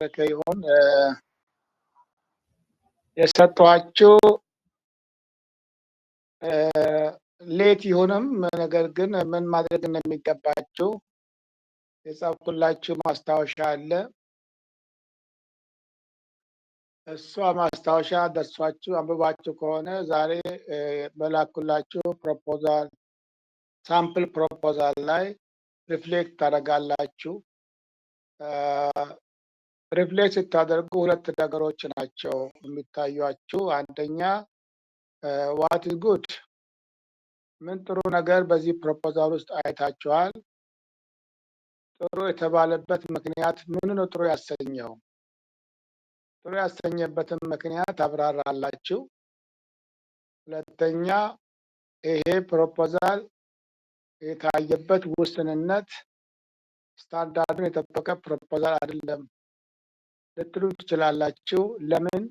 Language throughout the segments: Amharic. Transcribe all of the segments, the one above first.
ይሁን። የሰጧችሁ ሌት ይሁንም ነገር ግን ምን ማድረግ እንደሚገባችሁ የጻፍኩላችሁ ማስታወሻ አለ። እሷ ማስታወሻ ደርሷችሁ አንብባችሁ ከሆነ ዛሬ በላኩላችሁ ፕሮፖዛል ሳምፕል ፕሮፖዛል ላይ ሪፍሌክት ታደርጋላችሁ። ሪፍሌክት ስታደርጉ ሁለት ነገሮች ናቸው የሚታዩአችሁ። አንደኛ ዋት ኢዝ ጉድ፣ ምን ጥሩ ነገር በዚህ ፕሮፖዛል ውስጥ አይታችኋል? ጥሩ የተባለበት ምክንያት ምን ነው? ጥሩ ያሰኘው ጥሩ ያሰኘበትን ምክንያት አብራራላችሁ። ሁለተኛ ይሄ ፕሮፖዛል የታየበት ውስንነት ስታንዳርዱን የጠበቀ ፕሮፖዛል አይደለም ልትሉ ትችላላችሁ። ለምን?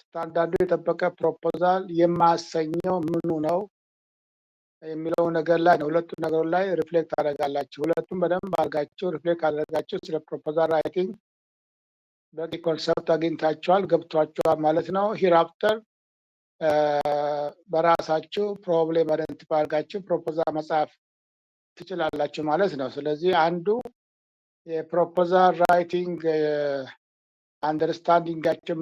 ስታንዳርዱ የጠበቀ ፕሮፖዛል የማያሰኘው ምኑ ነው የሚለው ነገር ላይ ነው። ሁለቱም ነገሮች ላይ ሪፍሌክት አደርጋላችሁ። ሁለቱም በደንብ አድርጋችሁ ሪፍሌክት አደረጋችሁ። ስለ ፕሮፖዛል ራይቲንግ በቂ ኮንሰፕት አግኝታችኋል፣ ገብቷችኋል ማለት ነው። ሂራፍተር በራሳችሁ ፕሮብሌም አይደንቲፋይ አድርጋችሁ ፕሮፖዛል መጻፍ ትችላላችሁ ማለት ነው። ስለዚህ አንዱ የፕሮፖዛል ራይቲንግ አንደርስታንዲንጋችሁ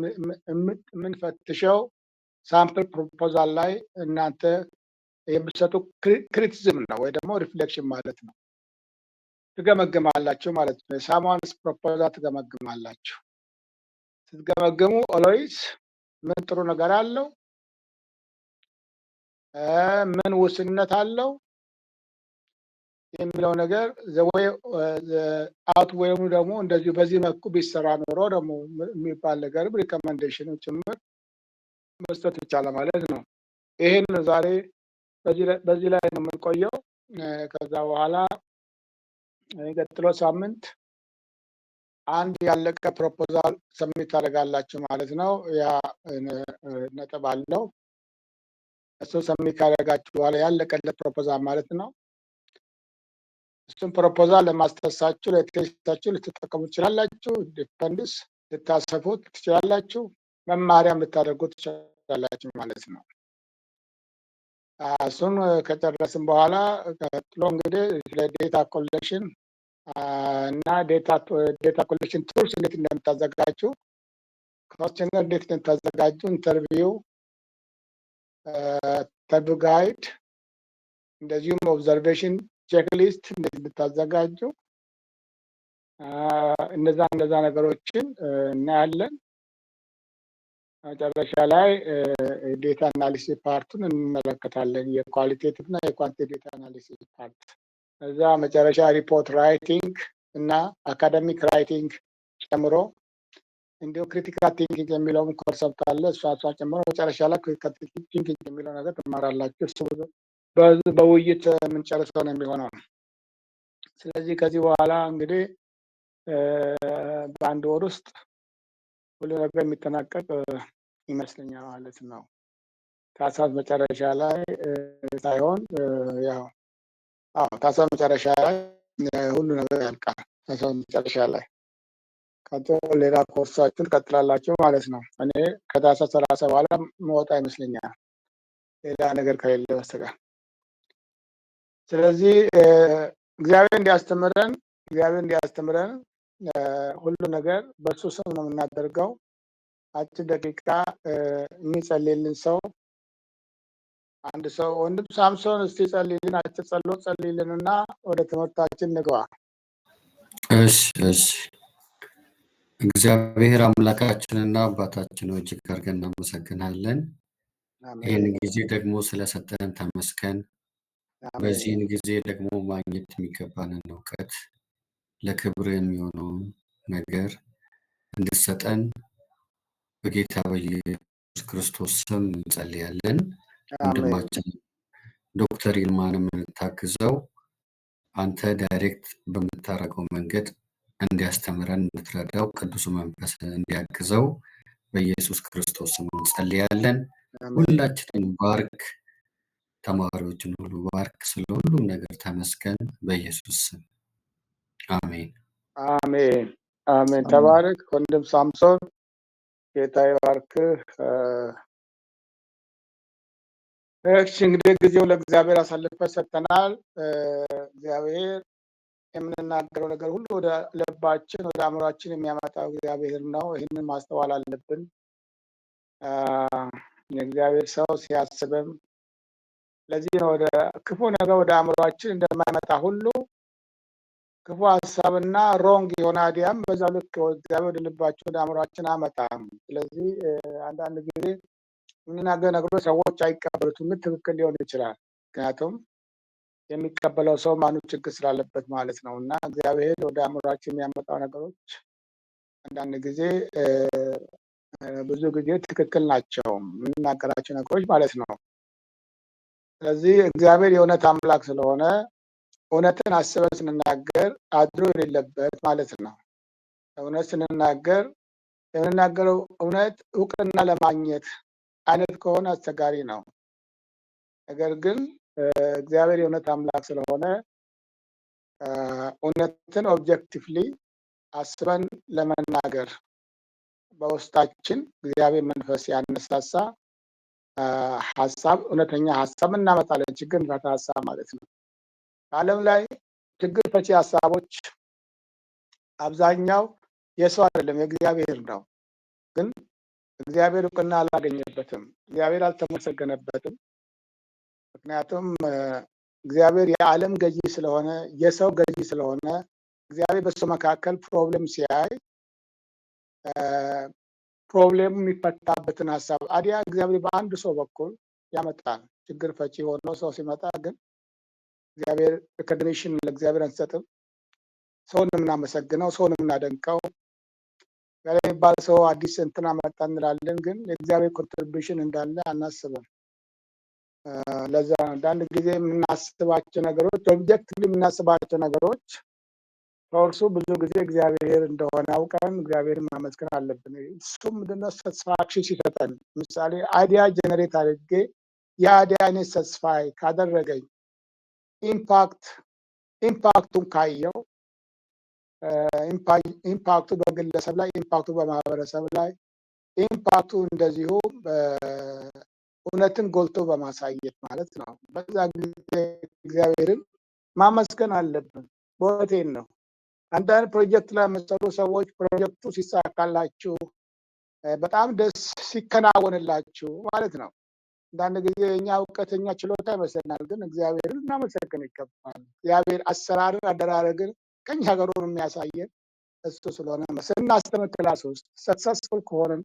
የምንፈትሸው ሳምፕል ፕሮፖዛል ላይ እናንተ የምትሰጡ ክሪቲዝም ነው ወይ ደግሞ ሪፍሌክሽን ማለት ነው። ትገመግማላችሁ ማለት ነው። የሳማንስ ፕሮፖዛል ትገመግማላችሁ። ስትገመግሙ ኦሎይስ ምን ጥሩ ነገር አለው፣ ምን ውስንነት አለው የሚለው ነገር ዘወይ አውት ወይም ደግሞ እንደዚሁ በዚህ መልኩ ቢሰራ ኖሮ ደግሞ የሚባል ነገር ሪኮመንዴሽን ጭምር መስጠት ይቻላል ማለት ነው። ይሄን ዛሬ በዚህ ላይ ነው የምንቆየው። ከዛ በኋላ የሚቀጥለው ሳምንት አንድ ያለቀ ፕሮፖዛል ሰብሚት ታደርጋላችሁ ማለት ነው። ያ ነጥብ አለው። እሱ ሰብሚት ካደረጋችሁ በኋላ ያለቀለት ፕሮፖዛል ማለት ነው። እሱም ፕሮፖዛል ለማስተሳችሁ ለቴስታችሁ ልትጠቀሙ ትችላላችሁ። ዲፐንድስ ልታሰፉት ትችላላችሁ። መማሪያም ልታደርጉት ትችላላችሁ ማለት ነው። እሱን ከጨረስን በኋላ ቀጥሎ እንግዲህ ለዴታ ኮሌክሽን እና ዴታ ኮሌክሽን ቱልስ እንዴት እንደምታዘጋጁ፣ ኮስችነር እንዴት እንደምታዘጋጁ፣ ኢንተርቪው ጋይድ እንደዚሁም ኦብዘርቬሽን ቼክሊስት እንዴት እንድታዘጋጁ እነዛ ነገሮችን እናያለን። መጨረሻ ላይ ዴታ አናሊሲስ ፓርቱን እንመለከታለን። የኳሊቴቲቭ እና የኳንቲቴቲቭ ዴታ አናሊሲስ ፓርት። እዛ መጨረሻ ሪፖርት ራይቲንግ እና አካደሚክ ራይቲንግ ጨምሮ እንዲሁም ክሪቲካል ቲንኪንግ የሚለውም ኮንሰፕት አለ። እሷ ጨምሮ መጨረሻ ላይ ክሪቲካል ቲንኪንግ የሚለው ነገር ትማራላችሁ። እሱ በውይይት የምንጨርሰው ነው የሚሆነው። ስለዚህ ከዚህ በኋላ እንግዲህ በአንድ ወር ውስጥ ሁሉ ነገር የሚጠናቀቅ ይመስለኛል ማለት ነው። ታህሳስ መጨረሻ ላይ ሳይሆን ያው ታህሳስ መጨረሻ ላይ ሁሉ ነገር ያልቃል። ታህሳስ መጨረሻ ላይ ቀጥሎ ሌላ ኮርሳችሁን ቀጥላላችሁ ማለት ነው። እኔ ከታህሳስ 30 በኋላ መወጣ ይመስለኛል ሌላ ነገር ከሌለ በስተቀር። ስለዚህ እግዚአብሔር እንዲያስተምረን ሁሉ ነገር በሱ ስም ነው የምናደርገው። አጭር ደቂቃ የሚጸልይልን ሰው አንድ ሰው ወንድም ሳምሶን እስቲ ጸልይልን፣ አጭር ጸሎት ጸልይልንና ወደ ትምህርታችን ንግባ። እሺ። እግዚአብሔር አምላካችንና አባታችን እጅግ አድርገን እናመሰግናለን። ይህን ጊዜ ደግሞ ስለሰጠን ተመስገን። በዚህን ጊዜ ደግሞ ማግኘት የሚገባንን እውቀት ለክብር የሚሆነውን ነገር እንድሰጠን በጌታ በኢየሱስ ክርስቶስ ስም እንጸልያለን። ወንድማችን ዶክተር ይልማንም እንታግዘው አንተ ዳይሬክት በምታደርገው መንገድ እንዲያስተምረን እንድትረዳው ቅዱስ መንፈስ እንዲያግዘው በኢየሱስ ክርስቶስ ስም እንጸልያለን። ሁላችንን ባርክ፣ ተማሪዎችን ሁሉ ባርክ። ስለ ሁሉም ነገር ተመስገን በኢየሱስ ስም አሜን። አሜን። ተባረክ ወንድም ሳምሶን፣ ጌታ ይባርክህ። እሺ እንግዲህ ጊዜው ለእግዚአብሔር አሳልፈን ሰጥተናል። እግዚአብሔር የምንናገረው ነገር ሁሉ ወደ ልባችን ወደ አእምሯችን የሚያመጣው እግዚአብሔር ነው። ይህንን ማስተዋል አለብን። የእግዚአብሔር ሰው ሲያስብም ለዚህ ነው ወደ ክፉ ነገር ወደ አእምሯችን እንደማይመጣ ሁሉ ክፉ ሀሳብና ሮንግ የሆነ አይዲያም በዛው ልክ እግዚአብሔር ወደ ልባችን ወደ አእምሯችን አመጣም። ስለዚህ አንዳንድ ጊዜ የምንናገር ነገሮች ሰዎች አይቀበሉትም፣ ትክክል ሊሆን ይችላል። ምክንያቱም የሚቀበለው ሰው ማኑ ችግር ስላለበት ማለት ነው። እና እግዚአብሔር ወደ አእምሯችን የሚያመጣው ነገሮች አንዳንድ ጊዜ ብዙ ጊዜ ትክክል ናቸው፣ የምንናገራቸው ነገሮች ማለት ነው። ስለዚህ እግዚአብሔር የእውነት አምላክ ስለሆነ እውነትን አስበን ስንናገር አድሮ የሌለበት ማለት ነው። እውነት ስንናገር የምንናገረው እውነት እውቅና ለማግኘት አይነት ከሆነ አስቸጋሪ ነው። ነገር ግን እግዚአብሔር የእውነት አምላክ ስለሆነ እውነትን ኦብጀክቲቭሊ አስበን ለመናገር በውስጣችን እግዚአብሔር መንፈስ ያነሳሳ ሀሳብ እውነተኛ ሀሳብ እናመጣለን። ችግር ፈቺ ሀሳብ ማለት ነው። በዓለም ላይ ችግር ፈቺ ሀሳቦች አብዛኛው የሰው አይደለም የእግዚአብሔር ነው። ግን እግዚአብሔር እውቅና አላገኘበትም፣ እግዚአብሔር አልተመሰገነበትም። ምክንያቱም እግዚአብሔር የዓለም ገዢ ስለሆነ የሰው ገዢ ስለሆነ እግዚአብሔር በሱ መካከል ፕሮብሌም ሲያይ ፕሮብሌሙ የሚፈታበትን ሀሳብ አዲያ እግዚአብሔር በአንድ ሰው በኩል ያመጣል። ችግር ፈቺ ሆኖ ሰው ሲመጣ ግን እግዚአብሔር ሪኮግኒሽን ለእግዚአብሔር አንሰጥም። ሰውን የምናመሰግነው ሰውን የምናደንቀው ያለ የሚባል ሰው አዲስ እንትና መጣ እንላለን፣ ግን የእግዚአብሔር ኮንትሪቢሽን እንዳለ አናስብም። ለዛ አንዳንድ ጊዜ የምናስባቸው ነገሮች ኦብጀክቲቭሊ የምናስባቸው ነገሮች ከእርሱ ብዙ ጊዜ እግዚአብሔር እንደሆነ አውቀን እግዚአብሔርን ማመስገን አለብን። እሱም ምንድነው ሳቲስፋክሽን ሲሰጠን፣ ምሳሌ አይዲያ ጀነሬት አድርጌ የአይዲያ አይነት ሳቲስፋይ ካደረገኝ ኢምፓክቱን ካየው ኢምፓክቱ በግለሰብ ላይ፣ ኢምፓክቱ በማህበረሰብ ላይ፣ ኢምፓክቱ እንደዚሁ እውነትን ጎልቶ በማሳየት ማለት ነው። በዛ ጊዜ እግዚአብሔርን ማመስገን አለብን። ቦቴን ነው። አንዳንድ ፕሮጀክት ላይ የምትሰሩ ሰዎች ፕሮጀክቱ ሲሳካላችሁ በጣም ደስ ሲከናወንላችሁ ማለት ነው። አንዳንድ ጊዜ እኛ እውቀተኛ ችሎታ ይመስለናል፣ ግን እግዚአብሔርን እናመሰግን ይገባል። እግዚአብሔር አሰራርን አደራረግን ከኛ ጋር ሆኖ የሚያሳየን እሱ ስለሆነ ስናስተምር ክላስ ውስጥ ሰክሰስፉል ከሆንን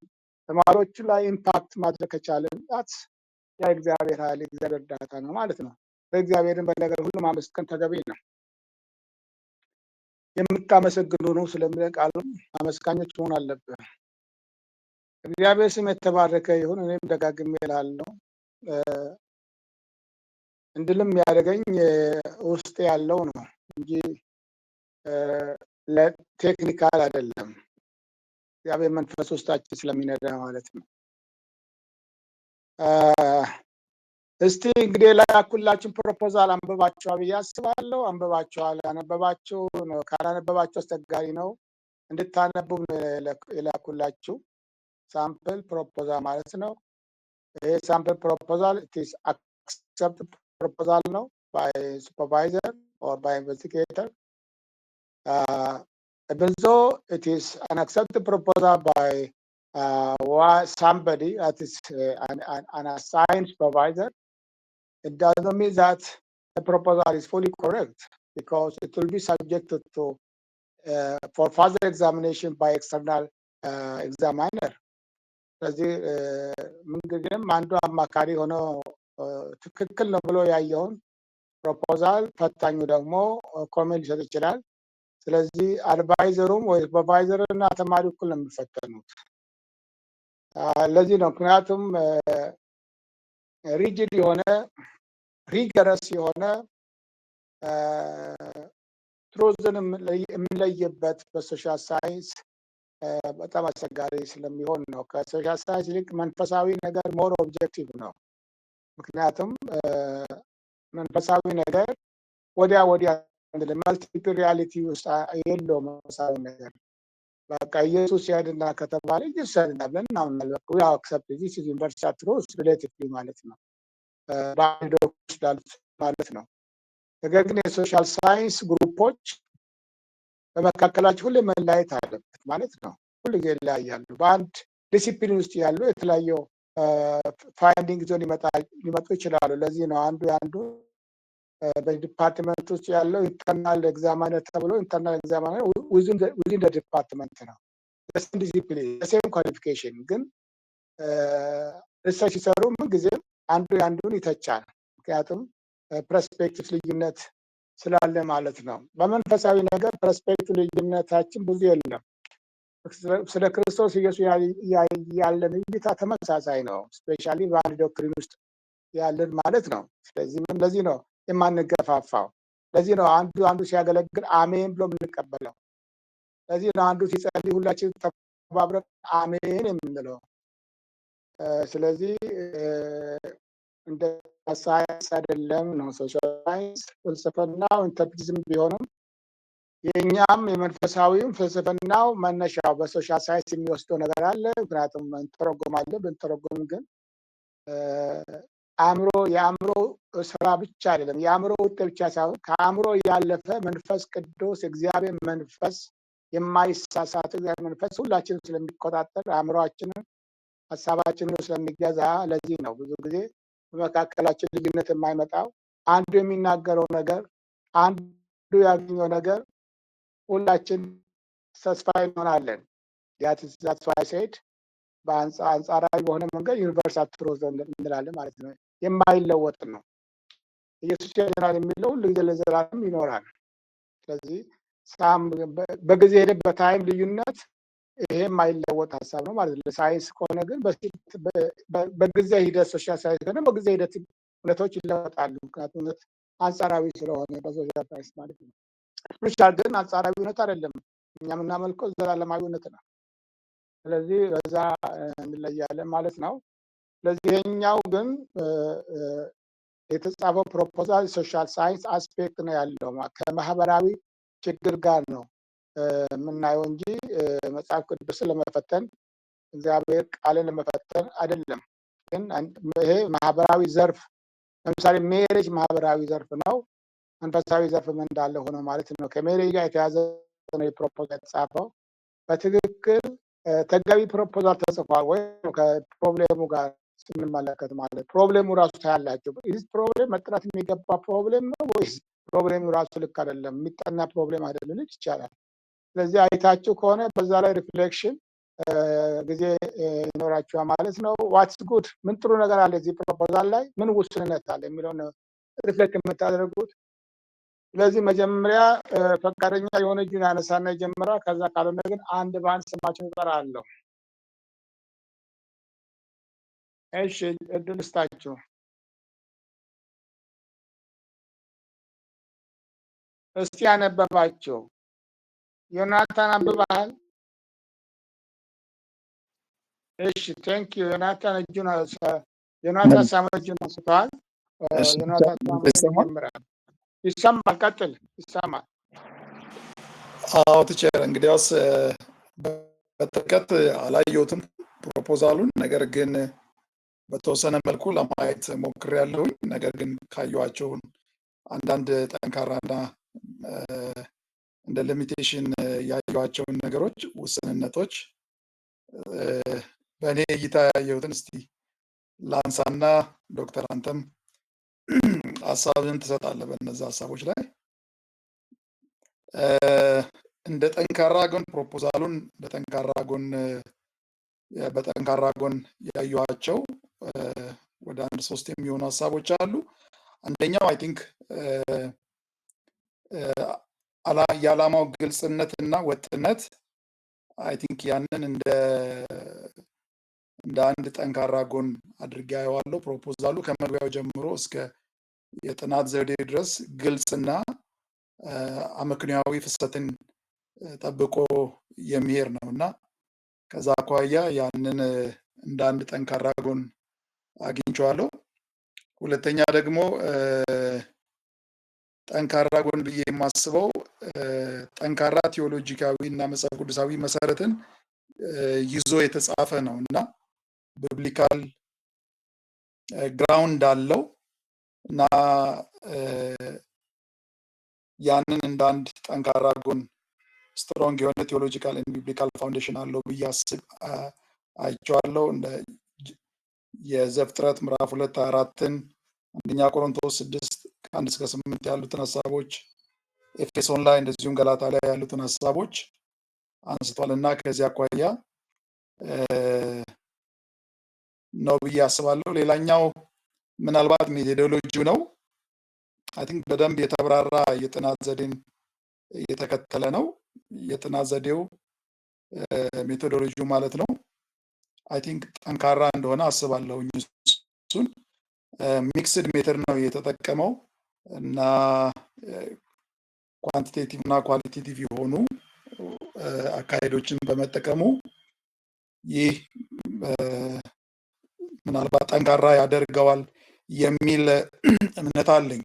ተማሪዎቹ ላይ ኢምፓክት ማድረግ ከቻለን ያ እግዚአብሔር ኃይል እግዚአብሔር እርዳታ ነው ማለት ነው። በእግዚአብሔርን በነገር ሁሉ ማመስገን ተገቢ ነው። የምታመሰግኑ ነው ስለሚለው ቃሉም አመስጋኞች መሆን አለብን። እግዚአብሔር ስም የተባረከ ይሁን። እኔም ደጋግሜ እላለሁ እንድልም ያደረገኝ ውስጥ ያለው ነው እንጂ ለቴክኒካል አይደለም። እግዚአብሔር መንፈስ ውስጣችን ስለሚነዳ ማለት ነው። እስቲ እንግዲህ ላኩላችን ፕሮፖዛል አንብባችኋል ብዬ አስባለሁ። አንብባችኋል። ያነበባችሁ ነው፣ ካላነበባችሁ አስቸጋሪ ነው። እንድታነቡ የላኩላችሁ ሳምፕል ፕሮፖዛል ማለት ነው። ይሄ ሳምፕል ፕሮፖዛል ኢትስ አክሰፕት ፕሮፖዛል ነው ባይ ሱፐርቫይዘር ኦር ባይ ኢንቨስቲጌተር even though it is an accepted proposal by somebody that is an assigned supervisor, it doesn't mean that the proposal is fully correct, because it will be subjected to for further examination by external examiner. ስለዚህ ምንጊዜም አንዱ አማካሪ ሆኖ ትክክል ነው ብሎ ያየውን ፕሮፖዛል ፈታኙ ደግሞ ኮሜንት ሊሰጥ ይችላል። ስለዚህ አድቫይዘሩም ወይ ሱፐርቫይዘር እና ተማሪ እኩል ነው የሚፈተኑት። ለዚህ ነው ምክንያቱም ሪጅድ የሆነ ሪገረስ የሆነ ትሩዝን የምንለይበት በሶሻል ሳይንስ በጣም አስቸጋሪ ስለሚሆን ነው። ከሶሻል ሳይንስ ይልቅ መንፈሳዊ ነገር ሞር ኦብጀክቲቭ ነው። ምክንያቱም መንፈሳዊ ነገር ወዲያ መልቲፕል ሪያሊቲ ውስጥ የለውም። መንፈሳዊ ነገር በቃ ኢየሱስ ያድና ከተባለ ኢየሱስ ያድና ብለን እናምናለን። we accept this is universal truth relatively ማለት ነው። በአንድ ውስጥ ማለት ነው። ነገር ግን የሶሻል ሳይንስ ግሩፖች በመካከላቸው ሁሌ መለያየት አለበት ማለት ነው። ሁሉ ይለያያሉ። በአንድ ዲሲፕሊን ውስጥ ያሉ የተለያዩ ፋይንዲንግ ዞን ሊመጡ ይችላሉ። ለዚህ ነው አንዱ በዲፓርትመንት ውስጥ ያለው ኢንተርናል ኤግዛሚነር ተብሎ ኢንተርናል ኤግዛሚነር ዊዝን ዲፓርትመንት ነው። ሴም ዲሲፕሊን ሴም ኳሊፊኬሽን ግን ሪሰርች ሲሰሩ ምን ጊዜም አንዱ አንዱን ይተቻል። ምክንያቱም ፐርስፔክቲቭ ልዩነት ስላለ ማለት ነው። በመንፈሳዊ ነገር ፐርስፔክቲቭ ልዩነታችን ብዙ የለም። ስለ ክርስቶስ ኢየሱስ ያለን እይታ ተመሳሳይ ነው። ስፔሻሊ በአንድ ዶክትሪን ውስጥ ያለን ማለት ነው። ስለዚህ ለዚህ ነው የማንገፋፋው። ለዚህ ነው አንዱ ሲያገለግል አሜን ብሎ የምንቀበለው። ለዚህ ነው አንዱ ሲጸልይ ሁላችን ተባብረን አሜን የምንለው። ስለዚህ እንደ ሳይንስ አይደለም ነው ሶሻል ሳይንስ ፍልስፍናው ኢንተርፕሪቲዝም ቢሆንም የኛም የመንፈሳዊም ፍልስፍናው መነሻው በሶሻል ሳይንስ የሚወስደው ነገር አለ። ምክንያቱም እንተረጎማለን። ብንተረጎም ግን የአእምሮ ስራ ብቻ አይደለም፣ የአእምሮ ውጤት ብቻ ሳይሆን ከአእምሮ ያለፈ መንፈስ ቅዱስ እግዚአብሔር መንፈስ የማይሳሳት እግዚአብሔር መንፈስ ሁላችንም ስለሚቆጣጠር አእምሮአችንን ሀሳባችንን ስለሚገዛ ለዚህ ነው ብዙ ጊዜ በመካከላችን ልዩነት የማይመጣው። አንዱ የሚናገረው ነገር አንዱ ያገኘው ነገር ሁላችን ተስፋዬ እንሆናለን። that's why I said በአንጻራዊ በሆነ መንገድ ዩኒቨርሳል ትሩዝ እንላለን ማለት ነው። የማይለወጥ ነው። ኢየሱስ ያድናል የሚለው ሁሉ ጊዜ ለዘላለም ይኖራል። ስለዚህ በጊዜ ሂደት በታይም ልዩነት ይሄ የማይለወጥ ሀሳብ ነው ማለት ነው። ሳይንስ ከሆነ ግን በጊዜ ሂደት ሶሻል ሳይንስ ከሆነ በጊዜ ሂደት እውነቶች ይለወጣሉ። ምክንያቱም እውነት አንጻራዊ ስለሆነ በሶሻል ሳይንስ ማለት ነው። ስፒሪቹዋል ግን አንጻራዊ እውነት አይደለም። እኛ የምናመልከው ዘላለማዊ እውነት ነው። ስለዚህ በዛ እንለያለን ማለት ነው። ስለዚህ ይሄኛው ግን የተጻፈው ፕሮፖዛል ሶሻል ሳይንስ አስፔክት ነው ያለው ከማህበራዊ ችግር ጋር ነው የምናየው እንጂ መጽሐፍ ቅዱስን ለመፈተን እግዚአብሔር ቃልን ለመፈተን አይደለም። ግን ይሄ ማህበራዊ ዘርፍ ለምሳሌ ሜሬጅ ማህበራዊ ዘርፍ ነው። መንፈሳዊ ዘርፍ ምን እንዳለ ሆኖ ማለት ነው። ከሜሬጅ ጋር የተያዘ ነው የፕሮፖዛል የተጻፈው። በትክክል ተገቢ ፕሮፖዛል ተጽፏል ወይ ከፕሮብሌሙ ጋር ስንመለከት ማለት ፕሮብሌሙ ራሱ ታያላችሁ። ይህ ፕሮብሌም መጥራት የሚገባ ፕሮብሌም ነው ወይስ ፕሮብሌሙ ራሱ ልክ አይደለም፣ የሚጠና ፕሮብሌም አይደለም ይቻላል። ስለዚህ አይታችሁ ከሆነ በዛ ላይ ሪፍሌክሽን ጊዜ ይኖራችኋል ማለት ነው። ዋትስ ጉድ ምን ጥሩ ነገር አለ እዚህ ፕሮፖዛል ላይ፣ ምን ውስንነት አለ የሚለውን ሪፍሌክት የምታደርጉት። ስለዚህ መጀመሪያ ፈቃደኛ የሆነ እጁን ያነሳና ይጀምራል። ከዛ ካልሆነ ግን አንድ በአንድ ስማችን እጠራለሁ። እሺ እድል ስጣችሁ። እስቲ ያነበባችሁ ዮናታን አንብበሃል? እሺ ቴንክ ዩ ዮናታን ዮናታን ሳሙኤል እጁን አንስተዋል። ዮናታን ይጀምራል። ይሰማል፣ ቀጥል። ይሰማል። አዎ ቲቸር፣ እንግዲያውስ በጥልቀት አላየሁትም ፕሮፖዛሉን፣ ነገር ግን በተወሰነ መልኩ ለማየት ሞክሬያለሁኝ። ነገር ግን ካየኋቸውን አንዳንድ ጠንካራና እንደ ሊሚቴሽን ያየኋቸውን ነገሮች፣ ውስንነቶች በእኔ እይታ ያየሁትን እስቲ ላንሳና ዶክተር አንተም ሀሳብን ትሰጣለህ በእነዚህ ሀሳቦች ላይ። እንደ ጠንካራ ጎን ፕሮፖዛሉን በጠንካራ ጎን ያዩዋቸው ወደ 1-3 የሚሆኑ ሀሳቦች አሉ። አንደኛው አይ ቲንክ የዓላማው ግልጽነትና ወጥነት አይ ቲንክ ያንን እንደ አንድ ጠንካራ ጎን አድርጌ አየዋለሁ። ፕሮፖዛሉ ከመግቢያው ጀምሮ እስከ የጥናት ዘዴ ድረስ ግልጽና አመክንያዊ ፍሰትን ጠብቆ የሚሄድ ነው እና ከዛ አኳያ ያንን እንደ አንድ ጠንካራ ጎን አግኝቼዋለሁ። ሁለተኛ ደግሞ ጠንካራ ጎን ብዬ የማስበው ጠንካራ ቴዎሎጂካዊ እና መጽሐፍ ቅዱሳዊ መሰረትን ይዞ የተጻፈ ነው እና ቢብሊካል ግራውንድ አለው እና ያንን እንደ አንድ ጠንካራ ጎን ስትሮንግ የሆነ ቴዎሎጂካል እና ቢብሊካል ፋውንዴሽን አለው ብዬ አይቼዋለሁ። እንደ የዘፍጥረት ምዕራፍ 2:4ን፣ አንደኛ ቆሮንቶስ 6:1-8 ያሉትን ሀሳቦች፣ ኤፌሶን ላይ እንደዚሁም ገላታ ላይ ያሉትን ሀሳቦች አንስቷል እና ከዚህ አኳያ ነው ብዬ አስባለሁ። ሌላኛው ምናልባት ሜቶዶሎጂው ነው። አይ ቲንክ በደንብ የተብራራ የጥናት ዘዴን የተከተለ ነው። የጥናት ዘዴው ሜቶዶሎጂው ማለት ነው። አይ ቲንክ ጠንካራ እንደሆነ አስባለሁ። እሱን ሚክስድ ሜተድ ነው የተጠቀመው እና ኳንቲቴቲቭ እና ኳሊቴቲቭ የሆኑ አካሄዶችን በመጠቀሙ ይህ ምናልባት ጠንካራ ያደርገዋል የሚል እምነት አለኝ።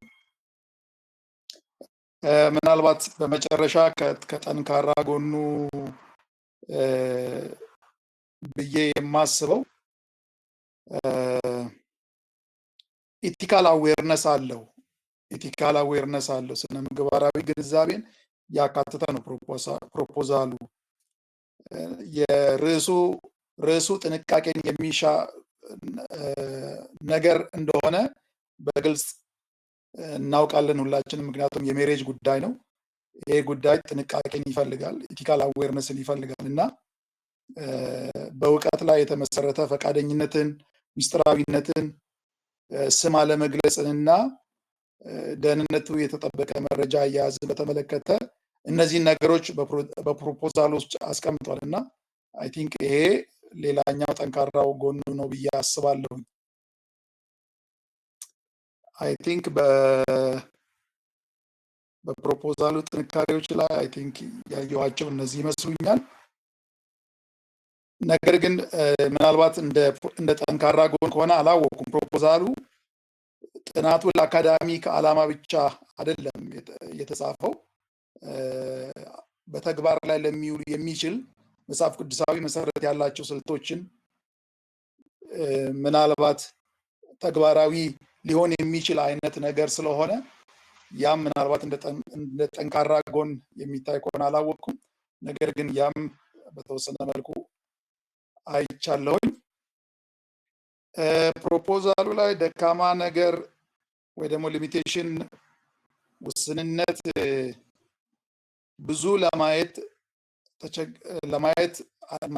ምናልባት በመጨረሻ ከጠንካራ ጎኑ ብዬ የማስበው ኢቲካል አዌርነስ አለው። ኢቲካል አዌርነስ አለው፣ ስነ ምግባራዊ ግንዛቤን ያካተተ ነው ፕሮፖዛሉ። ርዕሱ ጥንቃቄን የሚሻ ነገር እንደሆነ በግልጽ እናውቃለን ሁላችንም፣ ምክንያቱም የሜሬጅ ጉዳይ ነው። ይሄ ጉዳይ ጥንቃቄን ይፈልጋል፣ ኢቲካል አዌርነስን ይፈልጋል እና በእውቀት ላይ የተመሰረተ ፈቃደኝነትን፣ ምስጢራዊነትን፣ ስም አለመግለጽንና ደህንነቱ የተጠበቀ መረጃ አያያዝን በተመለከተ እነዚህን ነገሮች በፕሮፖዛሎች አስቀምጧል እና አይ ቲንክ ይሄ ሌላኛው ጠንካራው ጎኑ ነው ብዬ አስባለሁ። አይ ቲንክ በፕሮፖዛሉ ጥንካሬዎች ላይ አይ ቲንክ ያየኋቸው እነዚህ ይመስሉኛል። ነገር ግን ምናልባት እንደ ጠንካራ ጎን ከሆነ አላወኩም። ፕሮፖዛሉ ጥናቱ ለአካዳሚክ ዓላማ ብቻ አይደለም የተጻፈው፣ በተግባር ላይ ለሚውሉ የሚችል መጽሐፍ ቅዱሳዊ መሰረት ያላቸው ስልቶችን ምናልባት ተግባራዊ ሊሆን የሚችል አይነት ነገር ስለሆነ ያም ምናልባት እንደ ጠንካራ ጎን የሚታይ ከሆነ አላወቅኩም። ነገር ግን ያም በተወሰነ መልኩ አይቻለሁኝ። ፕሮፖዛሉ ላይ ደካማ ነገር ወይ ደግሞ ሊሚቴሽን፣ ውስንነት ብዙ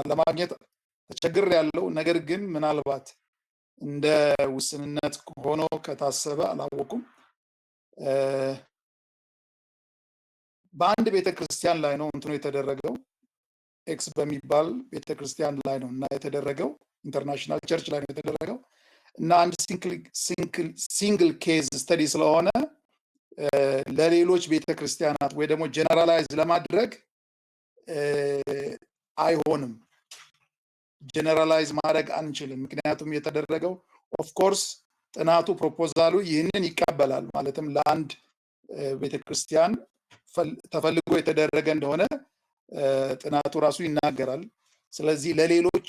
ለማግኘት ተቸግር ያለው፣ ነገር ግን ምናልባት እንደ ውስንነት ሆኖ ከታሰበ አላወኩም። በአንድ ቤተክርስቲያን ላይ ነው እንትኑ የተደረገው፣ ኤክስ በሚባል ቤተክርስቲያን ላይ ነው እና የተደረገው ኢንተርናሽናል ቸርች ላይ ነው የተደረገው እና አንድ ሲንግል ኬዝ ስተዲ ስለሆነ ለሌሎች ቤተክርስቲያናት ወይ ደግሞ ጀነራላይዝ ለማድረግ አይሆንም። ጀነራላይዝ ማድረግ አንችልም። ምክንያቱም የተደረገው ኦፍኮርስ ጥናቱ ፕሮፖዛሉ ይህንን ይቀበላል። ማለትም ለአንድ ቤተክርስቲያን ተፈልጎ የተደረገ እንደሆነ ጥናቱ ራሱ ይናገራል። ስለዚህ ለሌሎች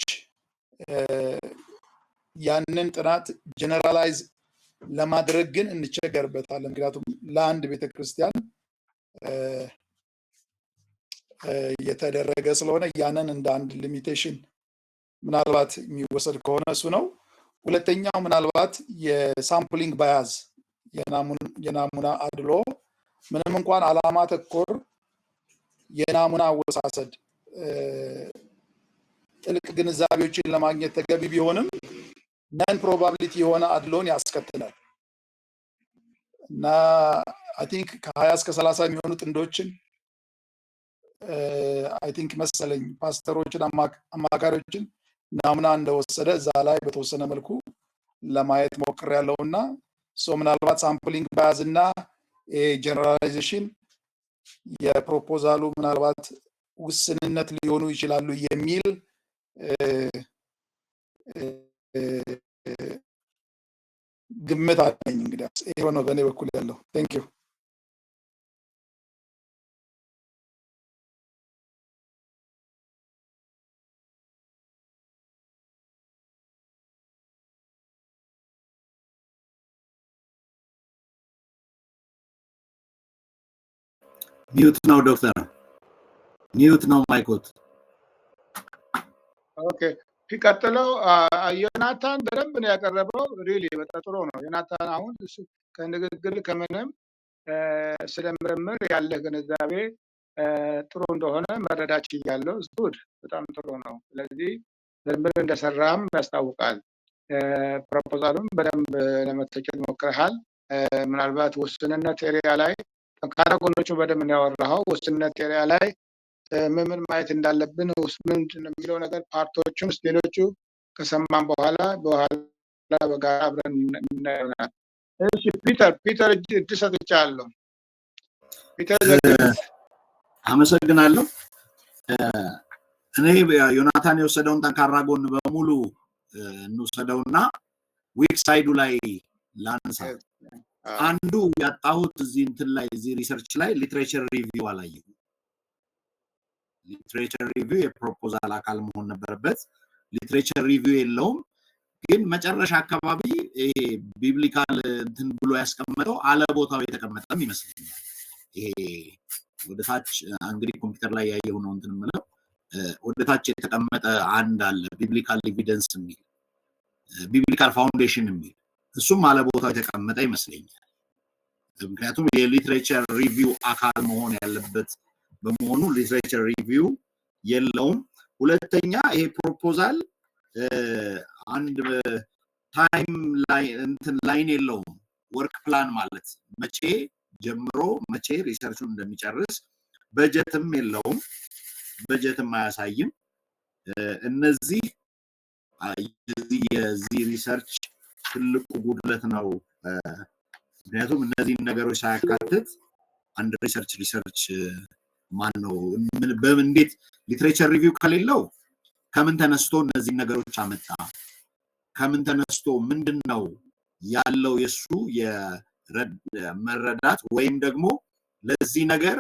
ያንን ጥናት ጀነራላይዝ ለማድረግ ግን እንቸገርበታለን። ምክንያቱም ለአንድ ቤተክርስቲያን የተደረገ ስለሆነ ያንን እንደ አንድ ሊሚቴሽን ምናልባት የሚወሰድ ከሆነ እሱ ነው። ሁለተኛው ምናልባት የሳምፕሊንግ ባያዝ፣ የናሙና አድሎ፣ ምንም እንኳን ዓላማ ተኮር የናሙና አወሳሰድ ጥልቅ ግንዛቤዎችን ለማግኘት ተገቢ ቢሆንም ነን ፕሮባቢሊቲ የሆነ አድሎን ያስከትላል እና አይ ቲንክ ከ20 እስከ 30 የሚሆኑ ጥንዶችን አይ ቲንክ መሰለኝ ፓስተሮችን፣ አማካሪዎችን ናሙና እንደወሰደ እዛ ላይ በተወሰነ መልኩ ለማየት ሞክሬያለሁ እና ምናልባት ሳምፕሊንግ ባያዝ እና ጀነራላይዜሽን የፕሮፖዛሉ ምናልባት ውስንነት ሊሆኑ ይችላሉ የሚል ግምት አለኝ። እንግዲህ ይሄ ነው በእኔ በኩል ያለው። ቴንክ ዩ ሚዩት ነው ዶክተር፣ ሚዩት ነው ማይኮት። ኦኬ ሲቀጥለው ዮናታን በደንብ ነው ያቀረበው። ሪሊ በጣም ጥሩ ነው ዮናታን። አሁን እሱ ከንግግር ከምንም ስለ ምርምር ያለ ግንዛቤ ጥሩ እንደሆነ መረዳት ችያለሁ። ጉድ በጣም ጥሩ ነው። ስለዚህ ምርምር እንደሰራም ያስታውቃል። ፕሮፖዛሉም በደንብ ለመተቸት ሞክረሃል። ምናልባት ውስንነት ኤሪያ ላይ ጠንካራ ጎኖቹ በደንብ ነው ያወራኸው። ውስንነት ኤሪያ ላይ ምን ማየት እንዳለብን ምንድን ነው የሚለው ነገር ፓርቶቹን ሌሎቹ ከሰማን በኋላ በጋራ አብረን እናየናል። እሺ ፒተር እጅ ሰጥቻለሁ። ፒተር አመሰግናለሁ። እኔ ዮናታን የወሰደውን ጠንካራ ጎን በሙሉ እንውሰደውና ዊክ ሳይዱ ላይ ላንሳ። አንዱ ያጣሁት እዚህ እንትን ላይ እዚህ ሪሰርች ላይ ሊትሬቸር ሪቪው አላየሁም። ሊትሬቸር ሪቪው የፕሮፖዛል አካል መሆን ነበረበት። ሊትሬቸር ሪቪው የለውም። ግን መጨረሻ አካባቢ ይሄ ቢብሊካል እንትን ብሎ ያስቀመጠው አለ ቦታው የተቀመጠም ይመስለኛል። ይሄ ወደ ታች እንግዲህ ኮምፒውተር ላይ ያየው ነው እንትን ምለው ወደ ታች የተቀመጠ አንድ አለ ቢብሊካል ኤቪደንስ የሚል ቢብሊካል ፋውንዴሽን የሚል እሱም አለ ቦታው የተቀመጠ ይመስለኛል። ምክንያቱም የሊትሬቸር ሪቪው አካል መሆን ያለበት በመሆኑ ሊትሬቸር ሪቪው የለውም። ሁለተኛ ይሄ ፕሮፖዛል አንድ ታይም ላይ እንትን ላይን የለውም። ወርክ ፕላን ማለት መቼ ጀምሮ መቼ ሪሰርቹን እንደሚጨርስ በጀትም የለውም። በጀትም አያሳይም። እነዚህ የዚህ ሪሰርች ትልቁ ጉድለት ነው። ምክንያቱም እነዚህን ነገሮች ሳያካትት አንድ ሪሰርች ማን ነው እንዴት ሊትሬቸር ሪቪው ከሌለው ከምን ተነስቶ እነዚህ ነገሮች አመጣ? ከምን ተነስቶ ምንድነው ያለው የሱ የመረዳት ወይም ደግሞ ለዚህ ነገር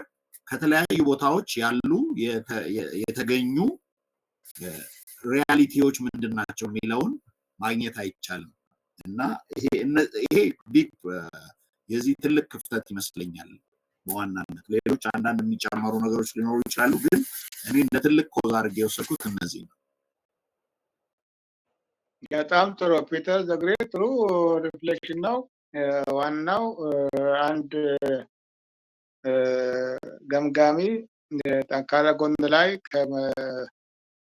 ከተለያዩ ቦታዎች ያሉ የተገኙ ሪያሊቲዎች ምንድናቸው የሚለውን ማግኘት አይቻልም። እና ይሄ ቢግ የዚህ ትልቅ ክፍተት ይመስለኛል በዋናነት። ሌሎች አንዳንድ የሚጨመሩ ነገሮች ሊኖሩ ይችላሉ፣ ግን እኔ እንደ ትልቅ ኮዝ አድርጌ የወሰድኩት እነዚህ ነው። በጣም ጥሩ ፒተር ዘግሬ ጥሩ ሪፍሌክሽን ነው። ዋናው አንድ ገምጋሚ ጠንካራ ጎን ላይ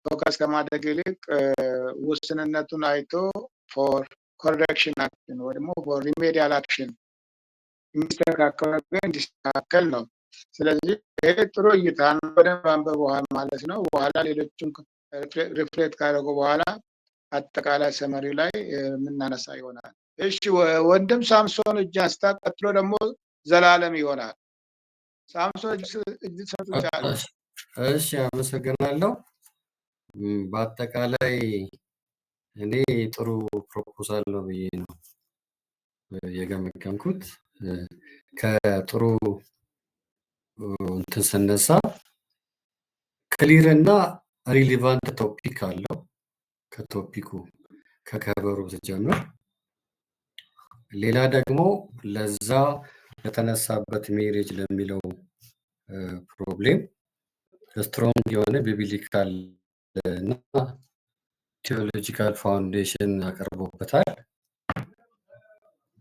ፎከስ ከማድረግ ይልቅ ውስንነቱን አይቶ ፎር ኮሬክሽን አክሽን ወይ ደግሞ ፎር ሪሜዲያል አክሽን የሚስተካከል እንዲስተካከል ነው። ስለዚህ ይሄ ጥሩ እይታ ነው። በደንብ አንብበዋል ማለት ነው። በኋላ ሌሎቹን ሪፍሌክት ካደረጉ በኋላ አጠቃላይ ሰመሪ ላይ የምናነሳ ይሆናል። እሺ ወንድም ሳምሶን እጅ አንስታ፣ ቀጥሎ ደግሞ ዘላለም ይሆናል። ሳምሶን እጅ ሰጥቻለሁ። እሺ አመሰግናለሁ። በአጠቃላይ እኔ ጥሩ ፕሮፖዛል ነው ብዬ ነው የገመገምኩት። ከጥሩ እንትን ስነሳ ክሊር እና ሪሊቫንት ቶፒክ አለው። ከቶፒኩ ከከበሩ ስጀምር፣ ሌላ ደግሞ ለዛ ለተነሳበት ሜሬጅ ለሚለው ፕሮብሌም ስትሮንግ የሆነ ቢብሊካል እና ቴዎሎጂካል ፋውንዴሽን አቀርቦበታል።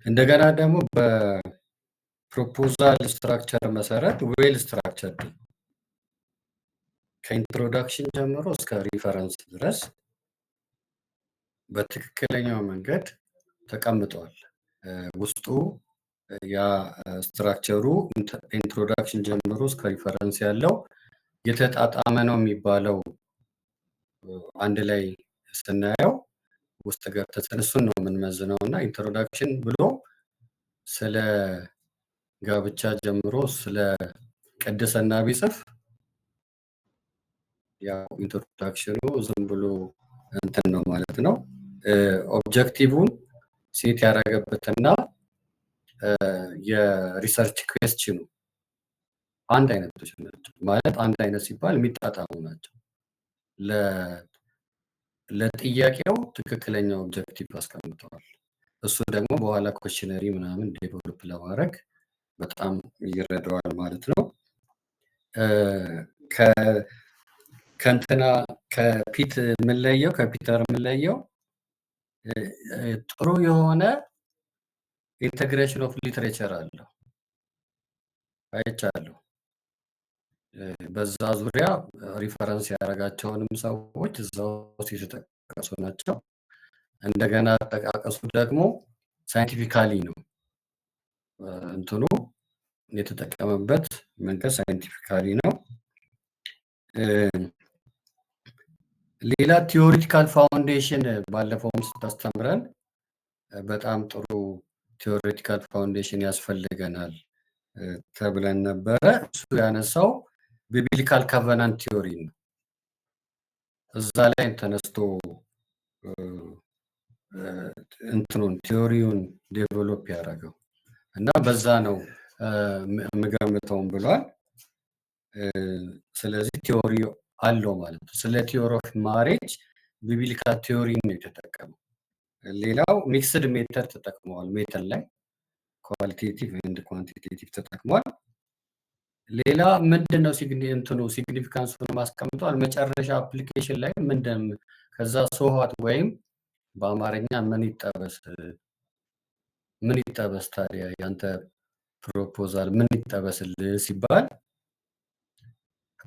እንደገና ደግሞ በፕሮፖዛል ስትራክቸር መሰረት ዌል ስትራክቸርድ ከኢንትሮዳክሽን ጀምሮ እስከ ሪፈረንስ ድረስ በትክክለኛው መንገድ ተቀምጧል። ውስጡ ያ ስትራክቸሩ ኢንትሮዳክሽን ጀምሮ እስከ ሪፈረንስ ያለው የተጣጣመ ነው የሚባለው አንድ ላይ ስናየው ውስጥ ገብተን እሱን ነው የምንመዝነው። እና ኢንትሮዳክሽን ብሎ ስለ ጋብቻ ጀምሮ ስለ ቅድስና ቢጽፍ ያው ኢንትሮዳክሽኑ ዝም ብሎ እንትን ነው ማለት ነው። ኦብጀክቲቭን ሴት ያደረገበትና የሪሰርች ኩዌስችኑ አንድ አይነቶች ናቸው። ማለት አንድ አይነት ሲባል የሚጣጣሙ ናቸው። ለጥያቄው ትክክለኛ ኦብጀክቲቭ አስቀምጠዋል። እሱ ደግሞ በኋላ ኮሽነሪ ምናምን ዴቨሎፕ ለማድረግ በጣም ይረዳዋል ማለት ነው። ከእንትና ከፒተር የምንለየው ጥሩ የሆነ ኢንተግሬሽን ኦፍ ሊትሬቸር አለው አይቻለሁ። በዛ ዙሪያ ሪፈረንስ ያደረጋቸውንም ሰዎች እዛው የተጠቀሱ ናቸው። እንደገና አጠቃቀሱ ደግሞ ሳይንቲፊካሊ ነው። እንትኑ የተጠቀመበት መንገድ ሳይንቲፊካሊ ነው። ሌላ ቲዮሪቲካል ፋውንዴሽን ባለፈውም ስታስተምረን በጣም ጥሩ ቲዮሪቲካል ፋውንዴሽን ያስፈልገናል ተብለን ነበረ። እሱ ያነሳው ቢብሊካል ኮቨናንት ቲዮሪ ነው። እዛ ላይ ተነስቶ እንትኑን ቲዮሪውን ዴቨሎፕ ያደረገው እና በዛ ነው የምገምተውም ብሏል። ስለዚህ ቲዮሪ አለው ማለት ነው። ስለ ቲዮሪ ኦፍ ማሬጅ ቢብሊካል ቲዮሪ ነው የተጠቀመው። ሌላው ሚክስድ ሜተድ ተጠቅመዋል። ሜተድ ላይ ኳሊቴቲቭ ኤንድ ኳንቲቴቲቭ ተጠቅሟል። ሌላ ምንድነው ሲግኒፊካንሱን ማስቀምጧል። መጨረሻ አፕሊኬሽን ላይ ምንድን ከዛ ሶዋት ወይም በአማርኛ ምን ይጠበስ ታዲያ ያንተ ፕሮፖዛል ምን ይጠበስልህ ሲባል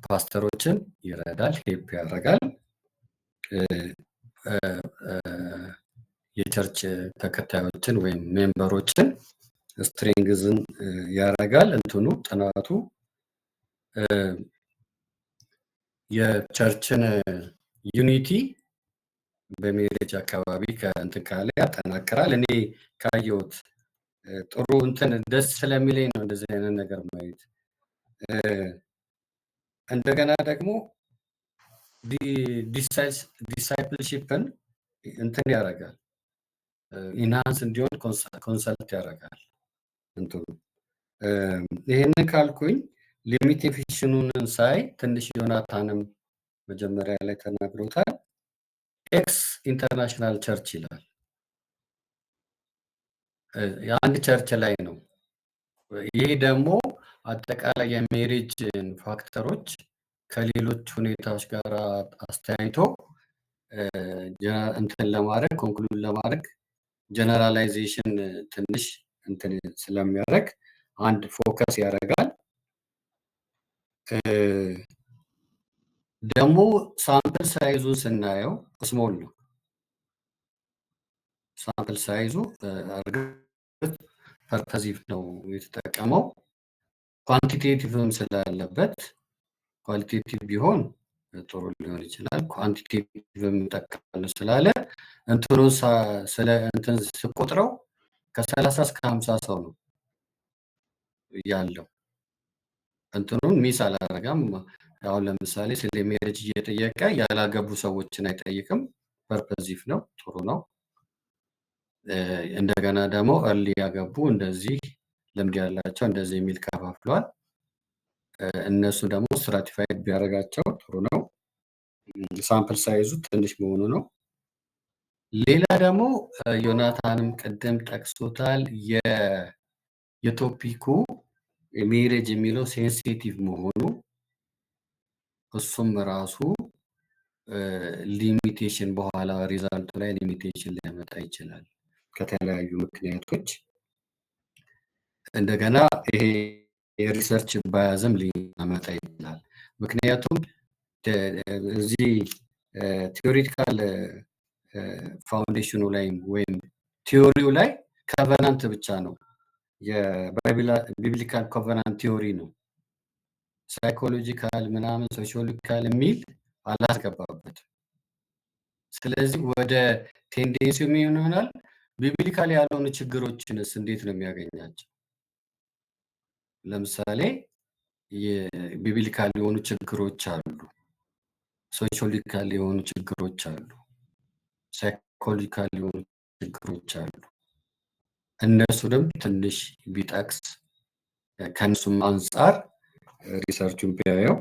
ፓስተሮችን ይረዳል፣ ሄልፕ ያደርጋል፣ የቸርች ተከታዮችን ወይም ሜምበሮችን ስትሬንግዝን ያደርጋል። እንትኑ ጥናቱ የቸርችን ዩኒቲ በሜሬጅ አካባቢ ከእንትን ካለ ያጠናክራል። እኔ ካየሁት ጥሩ እንትን ደስ ስለሚለኝ ነው እንደዚህ አይነት ነገር ማየት። እንደገና ደግሞ ዲሳይፕልሺፕን እንትን ያደርጋል፣ ኢንሃንስ እንዲሆን ኮንሰልት ያደርጋል እንትኑ። ይሄንን ካልኩኝ ሊሚቴሽኑን ሳይ ትንሽ ዮናታንም መጀመሪያ ላይ ተናግሮታል። ኤክስ ኢንተርናሽናል ቸርች ይላል። የአንድ ቸርች ላይ ነው። ይህ ደግሞ አጠቃላይ የሜሬጅን ፋክተሮች ከሌሎች ሁኔታዎች ጋር አስተያይቶ እንትን ለማድረግ ኮንክሉድ ለማድረግ ጀነራላይዜሽን ትንሽ እንትን ስለሚያደርግ አንድ ፎከስ ያደርጋል። ደግሞ ሳምፕል ሳይዙን ስናየው ስሞል ነው። ሳምፕል ሳይዙ ፐርፐዚቭ ነው የተጠቀመው። ኳንቲቴቲቭም ስላለበት ኳሊቴቲቭ ቢሆን ጥሩ ሊሆን ይችላል። ኳንቲቴቲቭም ጠቃሚ ስላለ እንትኑን ስለ እንትን ስቆጥረው ከ30 እስከ 50 ሰው ነው ያለው። እንትኑን ሚስ አላደረገም። አሁን ለምሳሌ ስለ ሜሬጅ እየጠየቀ ያላገቡ ሰዎችን አይጠይቅም። ፐርፐዚቭ ነው፣ ጥሩ ነው። እንደገና ደግሞ እርሊ ያገቡ እንደዚህ ልምድ ያላቸው እንደዚህ የሚል ከፋፍሏል። እነሱ ደግሞ ስትራቲፋይድ ቢያደርጋቸው ጥሩ ነው። ሳምፕል ሳይዙ ትንሽ መሆኑ ነው። ሌላ ደግሞ ዮናታንም ቅድም ጠቅሶታል። የቶፒኩ ሜሬጅ የሚለው ሴንሲቲቭ መሆኑ እሱም ራሱ ሊሚቴሽን በኋላ ሪዛልቱ ላይ ሊሚቴሽን ሊያመጣ ይችላል ከተለያዩ ምክንያቶች። እንደገና ይሄ የሪሰርች ባያዝም ሊያመጣ ይችላል። ምክንያቱም እዚህ ቲዮሪቲካል ፋውንዴሽኑ ላይ ወይም ቲዮሪው ላይ ኮቨናንት ብቻ ነው፣ የቢብሊካል ኮቨናንት ቲዮሪ ነው። ሳይኮሎጂካል ምናምን ሶሺዮሎጂካል የሚል አላስገባበት። ስለዚህ ወደ ቴንዴንሲ ምን ይሆናል? ቢብሊካል ያልሆኑ ችግሮችንስ እንዴት ነው የሚያገኛቸው? ለምሳሌ የቢብሊካል የሆኑ ችግሮች አሉ፣ ሶሺዮሎጂካል የሆኑ ችግሮች አሉ፣ ሳይኮሎጂካል የሆኑ ችግሮች አሉ። እነሱንም ትንሽ ቢጠቅስ ከነሱም አንጻር ሪሰርቹን ቢያየው፣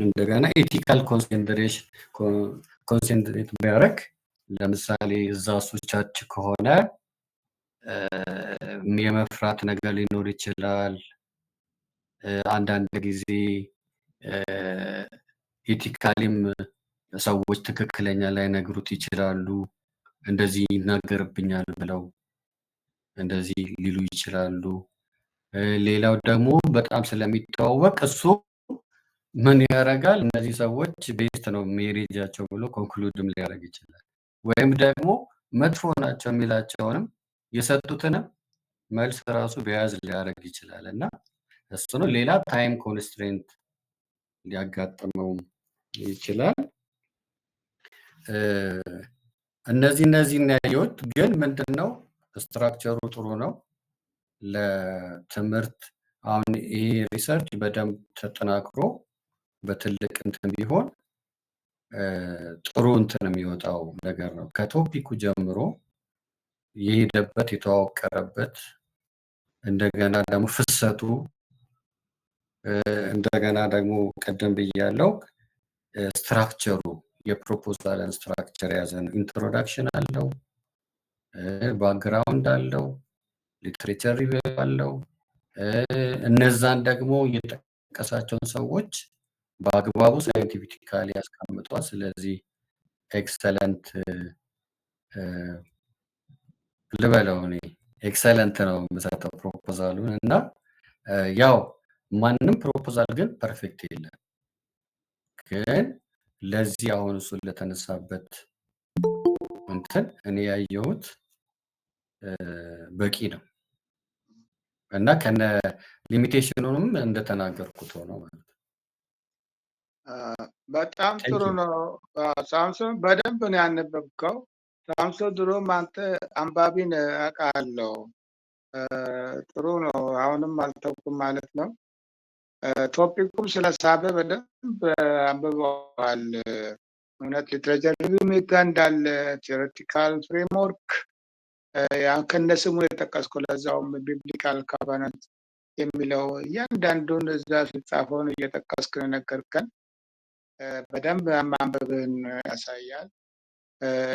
እንደገና ኤቲካል ኮንሰንትሬት ቢያደርግ፣ ለምሳሌ እዛ እሱ ቸርች ከሆነ የመፍራት ነገር ሊኖር ይችላል። አንዳንድ ጊዜ ኢቲካሊም ሰዎች ትክክለኛ ላይነግሩት ይችላሉ። እንደዚህ ይናገርብኛል ብለው እንደዚህ ሊሉ ይችላሉ። ሌላው ደግሞ በጣም ስለሚተዋወቅ እሱ ምን ያደርጋል? እነዚህ ሰዎች ቤስት ነው ሜሬጃቸው ብሎ ኮንክሉድም ሊያደርግ ይችላል። ወይም ደግሞ መጥፎ ናቸው የሚላቸውንም የሰጡትንም መልስ ራሱ በያዝ ሊያደርግ ይችላል እና እሱ ነው። ሌላ ታይም ኮንስትሬንት ሊያጋጥመው ይችላል። እነዚህ ያየሁት ግን ምንድነው ስትራክቸሩ ጥሩ ነው ለትምህርት። አሁን ይሄ ሪሰርች በደንብ ተጠናክሮ በትልቅ እንትን ቢሆን ጥሩ እንትን የሚወጣው ነገር ነው። ከቶፒኩ ጀምሮ የሄደበት የተዋቀረበት እንደገና ደግሞ ፍሰቱ እንደገና ደግሞ ቀደም ብያለሁ ስትራክቸሩ የፕሮፖዛልን ስትራክቸር ያዘ ነው። ኢንትሮዳክሽን አለው፣ ባክግራውንድ አለው፣ ሊትሬቸር ሪቪው አለው። እነዛን ደግሞ የጠቀሳቸውን ሰዎች በአግባቡ ሳይንቲፊካሊ ያስቀምጧል። ስለዚህ ኤክሰለንት ልበለው እኔ ኤክሰለንት ነው የምሰጠው ፕሮፖዛሉን እና ያው ማንም ፕሮፖዛል ግን ፐርፌክት የለም። ግን ለዚህ አሁን እሱ ለተነሳበት እንትን እኔ ያየሁት በቂ ነው እና ከነ ሊሚቴሽኑንም እንደተናገርኩት ሆኖ ማለት ነው። በጣም ጥሩ ነው ሳምሶን፣ በደንብ ነው ያነበብከው። ሳምሶን ድሮም አንተ አንባቢን አውቃለሁ። ጥሩ ነው። አሁንም አልተውኩም ማለት ነው። ቶፒኩም ስለሳበ በደንብ አንብበዋል። እውነት ሊትሬቸር ሪቪው ሜተድ እንዳለ ቴዎሬቲካል ፍሬምወርክ ያን ከነስሙ የጠቀስከው ለዛውም ቢብሊካል ካቨናንት የሚለው እያንዳንዱን እዛ ሲጻፈውን እየጠቀስክ ነገርከን። በደንብ ማንበብን ያሳያል።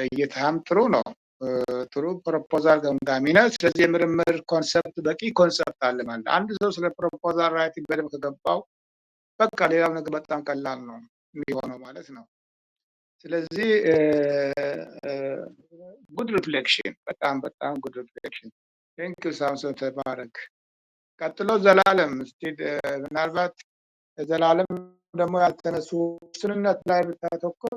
እይታም ጥሩ ነው። ጥሩ ፕሮፖዛል ገምጋሚ ነው። ስለዚህ የምርምር ኮንሰፕት በቂ ኮንሰፕት አለ ማለት አንድ ሰው ስለ ፕሮፖዛል ራይቲንግ በደንብ ከገባው በቃ ሌላው ነገር በጣም ቀላል ነው የሚሆነው ማለት ነው። ስለዚህ ጉድ ሪፍሌክሽን፣ በጣም ጉድ ሪፍሌክሽን። ቴንክ ዩ ሳምሶን፣ ተባረክ። ቀጥሎ ዘላለም፣ እስቲ ምናልባት ዘላለም ደግሞ ያልተነሱ ውስንነት ላይ ብታተኩር።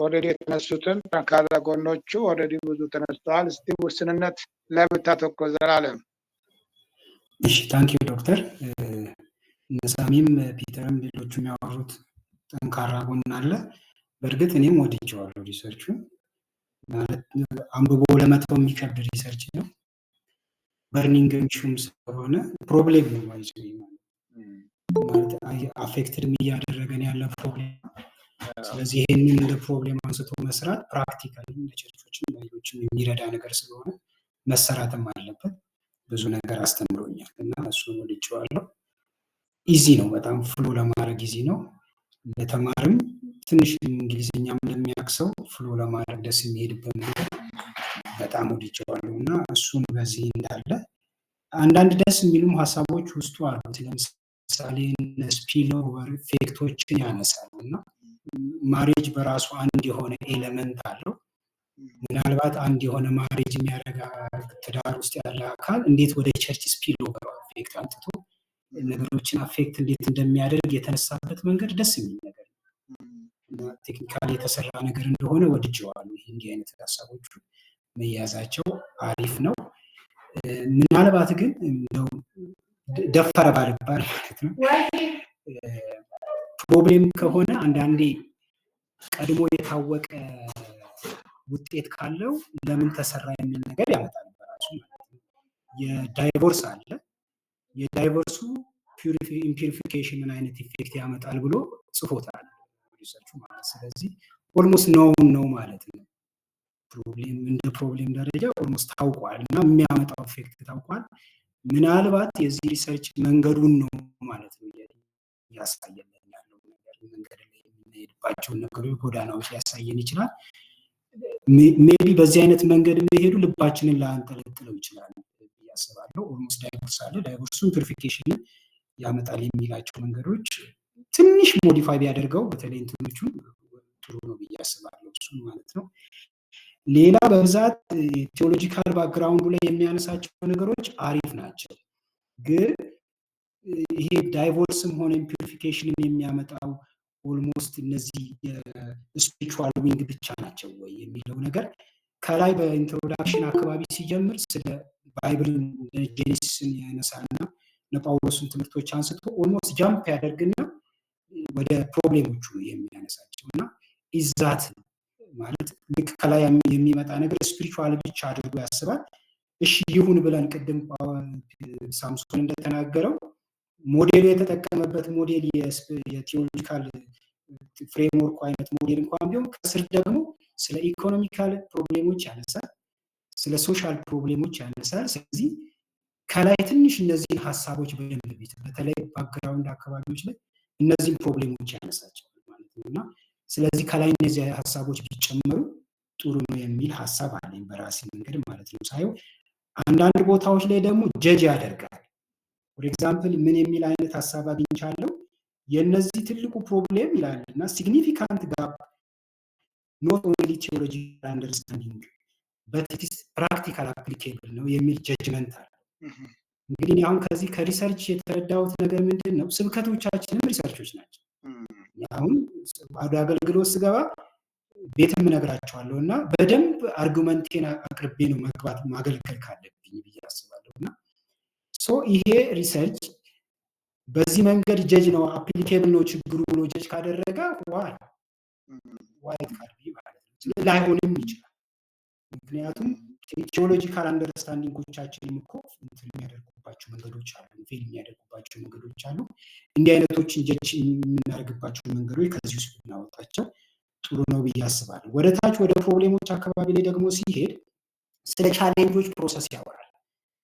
ኦልሬዲ የተነሱትን ጠንካራ ጎኖቹ ኦልሬዲ ብዙ ተነስተዋል። እስቲ ውስንነት ላይ ብታተኩር ዘላለም። እሺ፣ ታንኪዩ ዶክተር። ነሳሚም ፒተርም ሌሎቹ የሚያወሩት ጠንካራ ጎን አለ። በእርግጥ እኔም ወድጄዋለሁ ሪሰርቹን። ማለት አንብቦ ለመተው የሚከብድ ሪሰርች ነው። በርኒንግ ኢሹም ስለሆነ ፕሮብሌም ነው ማለት አፌክትድ እያደረገን ያለ ፕሮብሌም። ስለዚህ ይህንን እንደ ፕሮብሌም አንስቶ መስራት ፕራክቲካሊ ለቸርቾችም ለሌሎችም የሚረዳ ነገር ስለሆነ መሰራትም አለበት። ብዙ ነገር አስተምሮኛል እና እሱን ወድጄዋለሁ። ኢዚ ነው፣ በጣም ፍሎ ለማድረግ ኢዚ ነው። ለተማሪም ትንሽ እንግሊዝኛም ለሚያክሰው ፍሎ ለማድረግ ደስ የሚሄድበት ነገር በጣም ወድጄዋለሁ እና እሱን በዚህ እንዳለ አንዳንድ ደስ የሚሉም ሀሳቦች ውስጡ አሉት። ለምሳሌ ስፒል ኦቨር ኢፌክቶችን ያነሳሉ እና ማሬጅ በራሱ አንድ የሆነ ኤሌመንት አለው። ምናልባት አንድ የሆነ ማሬጅ የሚያደርግ ትዳር ውስጥ ያለ አካል እንዴት ወደ ቸርች ስፒል ኦቨር ኢፌክት አምጥቶ ነገሮችን አፌክት እንዴት እንደሚያደርግ የተነሳበት መንገድ ደስ የሚል ነገር ነው። ቴክኒካሊ የተሰራ ነገር እንደሆነ ወድጄዋለሁ። ይሄ እንዲህ አይነት ሀሳቦቹ መያዛቸው አሪፍ ነው። ምናልባት ግን ደፈረ ባልባል ማለት ነው ፕሮብሌም ከሆነ አንዳንዴ ቀድሞ የታወቀ ውጤት ካለው ለምን ተሰራ የሚል ነገር ያመጣል በራሱ ማለት ነው። የዳይቮርስ አለ። የዳይቮርሱ ኢምፒሪፊኬሽንን አይነት ኢፌክት ያመጣል ብሎ ጽፎታል ሪሰርቹ ማለት። ስለዚህ ኦልሞስት ነው ማለት ነው። ፕሮብሌም እንደ ፕሮብሌም ደረጃ ኦልሞስት ታውቋል እና የሚያመጣው ኢፌክት ታውቋል። ምናልባት የዚህ ሪሰርች መንገዱን ነው ማለት ነው ያሳየን ያለው ነገር። መንገድ ላይ የምንሄድባቸውን ነገሮች ጎዳናዎች ሊያሳየን ይችላል። ሜቢ በዚህ አይነት መንገድ የሚሄዱ ልባችንን ላንጠለጥለው ይችላል ብዬ አስባለሁ። ኦልሞስት ዳይቮርስ አለ። ዳይቮርሱን ፒሪፊኬሽንን ያመጣል የሚላቸው መንገዶች ትንሽ ሞዲፋይ ቢያደርገው በተለይ እንትኖቹ ጥሩ ነው ብዬ አስባለሁ። እሱ ማለት ነው። ሌላ በብዛት ቴዎሎጂካል ባክግራውንዱ ላይ የሚያነሳቸው ነገሮች አሪፍ ናቸው። ግን ይሄ ዳይቮርስም ሆነ ኢምፒሪፊኬሽንን የሚያመጣው ኦልሞስት እነዚህ ስፒሪቹዋል ዊንግ ብቻ ናቸው ወይ የሚለው ነገር ከላይ በኢንትሮዳክሽን አካባቢ ሲጀምር ስለ ባይብልን ጄኔሲስን ያነሳና ለጳውሎስን ትምህርቶች አንስቶ ኦልሞስት ጃምፕ ያደርግና ወደ ፕሮብሌሞቹ የሚያነሳቸው እና ኢዛት ማለት ልክ ከላይ የሚመጣ ነገር ስፒሪቹዋል ብቻ አድርጎ ያስባል። እሺ ይሁን ብለን ቅድም ሳምሶን እንደተናገረው ሞዴሉ የተጠቀመበት ሞዴል የቴዎሎጂካል ፍሬምወርክ አይነት ሞዴል እንኳን ቢሆን ከስር ደግሞ ስለ ኢኮኖሚካል ፕሮብሌሞች ያነሳል፣ ስለ ሶሻል ፕሮብሌሞች ያነሳል። ስለዚህ ከላይ ትንሽ እነዚህን ሀሳቦች በደንብ በተለይ ባክግራውንድ አካባቢዎች ላይ እነዚህን ፕሮብሌሞች ያነሳቸዋል ማለት ነው እና ስለዚህ ከላይ እነዚህ ሀሳቦች ቢጨመሩ ጥሩ ነው የሚል ሀሳብ አለኝ በራሴ መንገድ ማለት ነው ሳየው። አንዳንድ ቦታዎች ላይ ደግሞ ጀጅ ያደርጋል። ፎር ኤግዛምፕል ምን የሚል አይነት ሀሳብ አግኝቻለሁ፣ የነዚህ ትልቁ ፕሮብሌም ይላል እና ሲግኒፊካንት ጋፕ ኖት ኦንሊ ቴዎሎጂካል አንደርስታንዲንግ በት ኢት ኢዝ ፕራክቲካል አፕሊኬብል ነው የሚል ጀጅመንት አለ። እንግዲህ አሁን ከዚህ ከሪሰርች የተረዳሁት ነገር ምንድን ነው፣ ስብከቶቻችንም ሪሰርቾች ናቸው። አሁን ወደ አገልግሎት ስገባ ቤትም እነግራቸዋለሁ እና በደንብ አርጉመንቴን አቅርቤ ነው መግባት ማገልገል ካለብኝ ብዬ አስባለሁ እና ይሄ ሪሰርች በዚህ መንገድ ጀጅ ነው አፕሊኬብል ነው ችግሩ ብሎ ጀጅ ካደረገ ዋይ ካልቢ ማለት ነው ላይሆንም ይችላል። ምክንያቱም ቴዎሎጂካል አንደርስታንዲንጎቻችንም እኮ የሚያደርጉባቸው መንገዶች አሉ፣ ፌል የሚያደርጉባቸው መንገዶች አሉ። እንዲህ አይነቶችን ጀጅ የምናደርግባቸው መንገዶች ከዚህ ውስጥ ብናወጣቸው ጥሩ ነው ብዬ አስባለሁ። ወደ ታች ወደ ፕሮብሌሞች አካባቢ ላይ ደግሞ ሲሄድ ስለ ቻሌንጆች ፕሮሰስ ያወራል።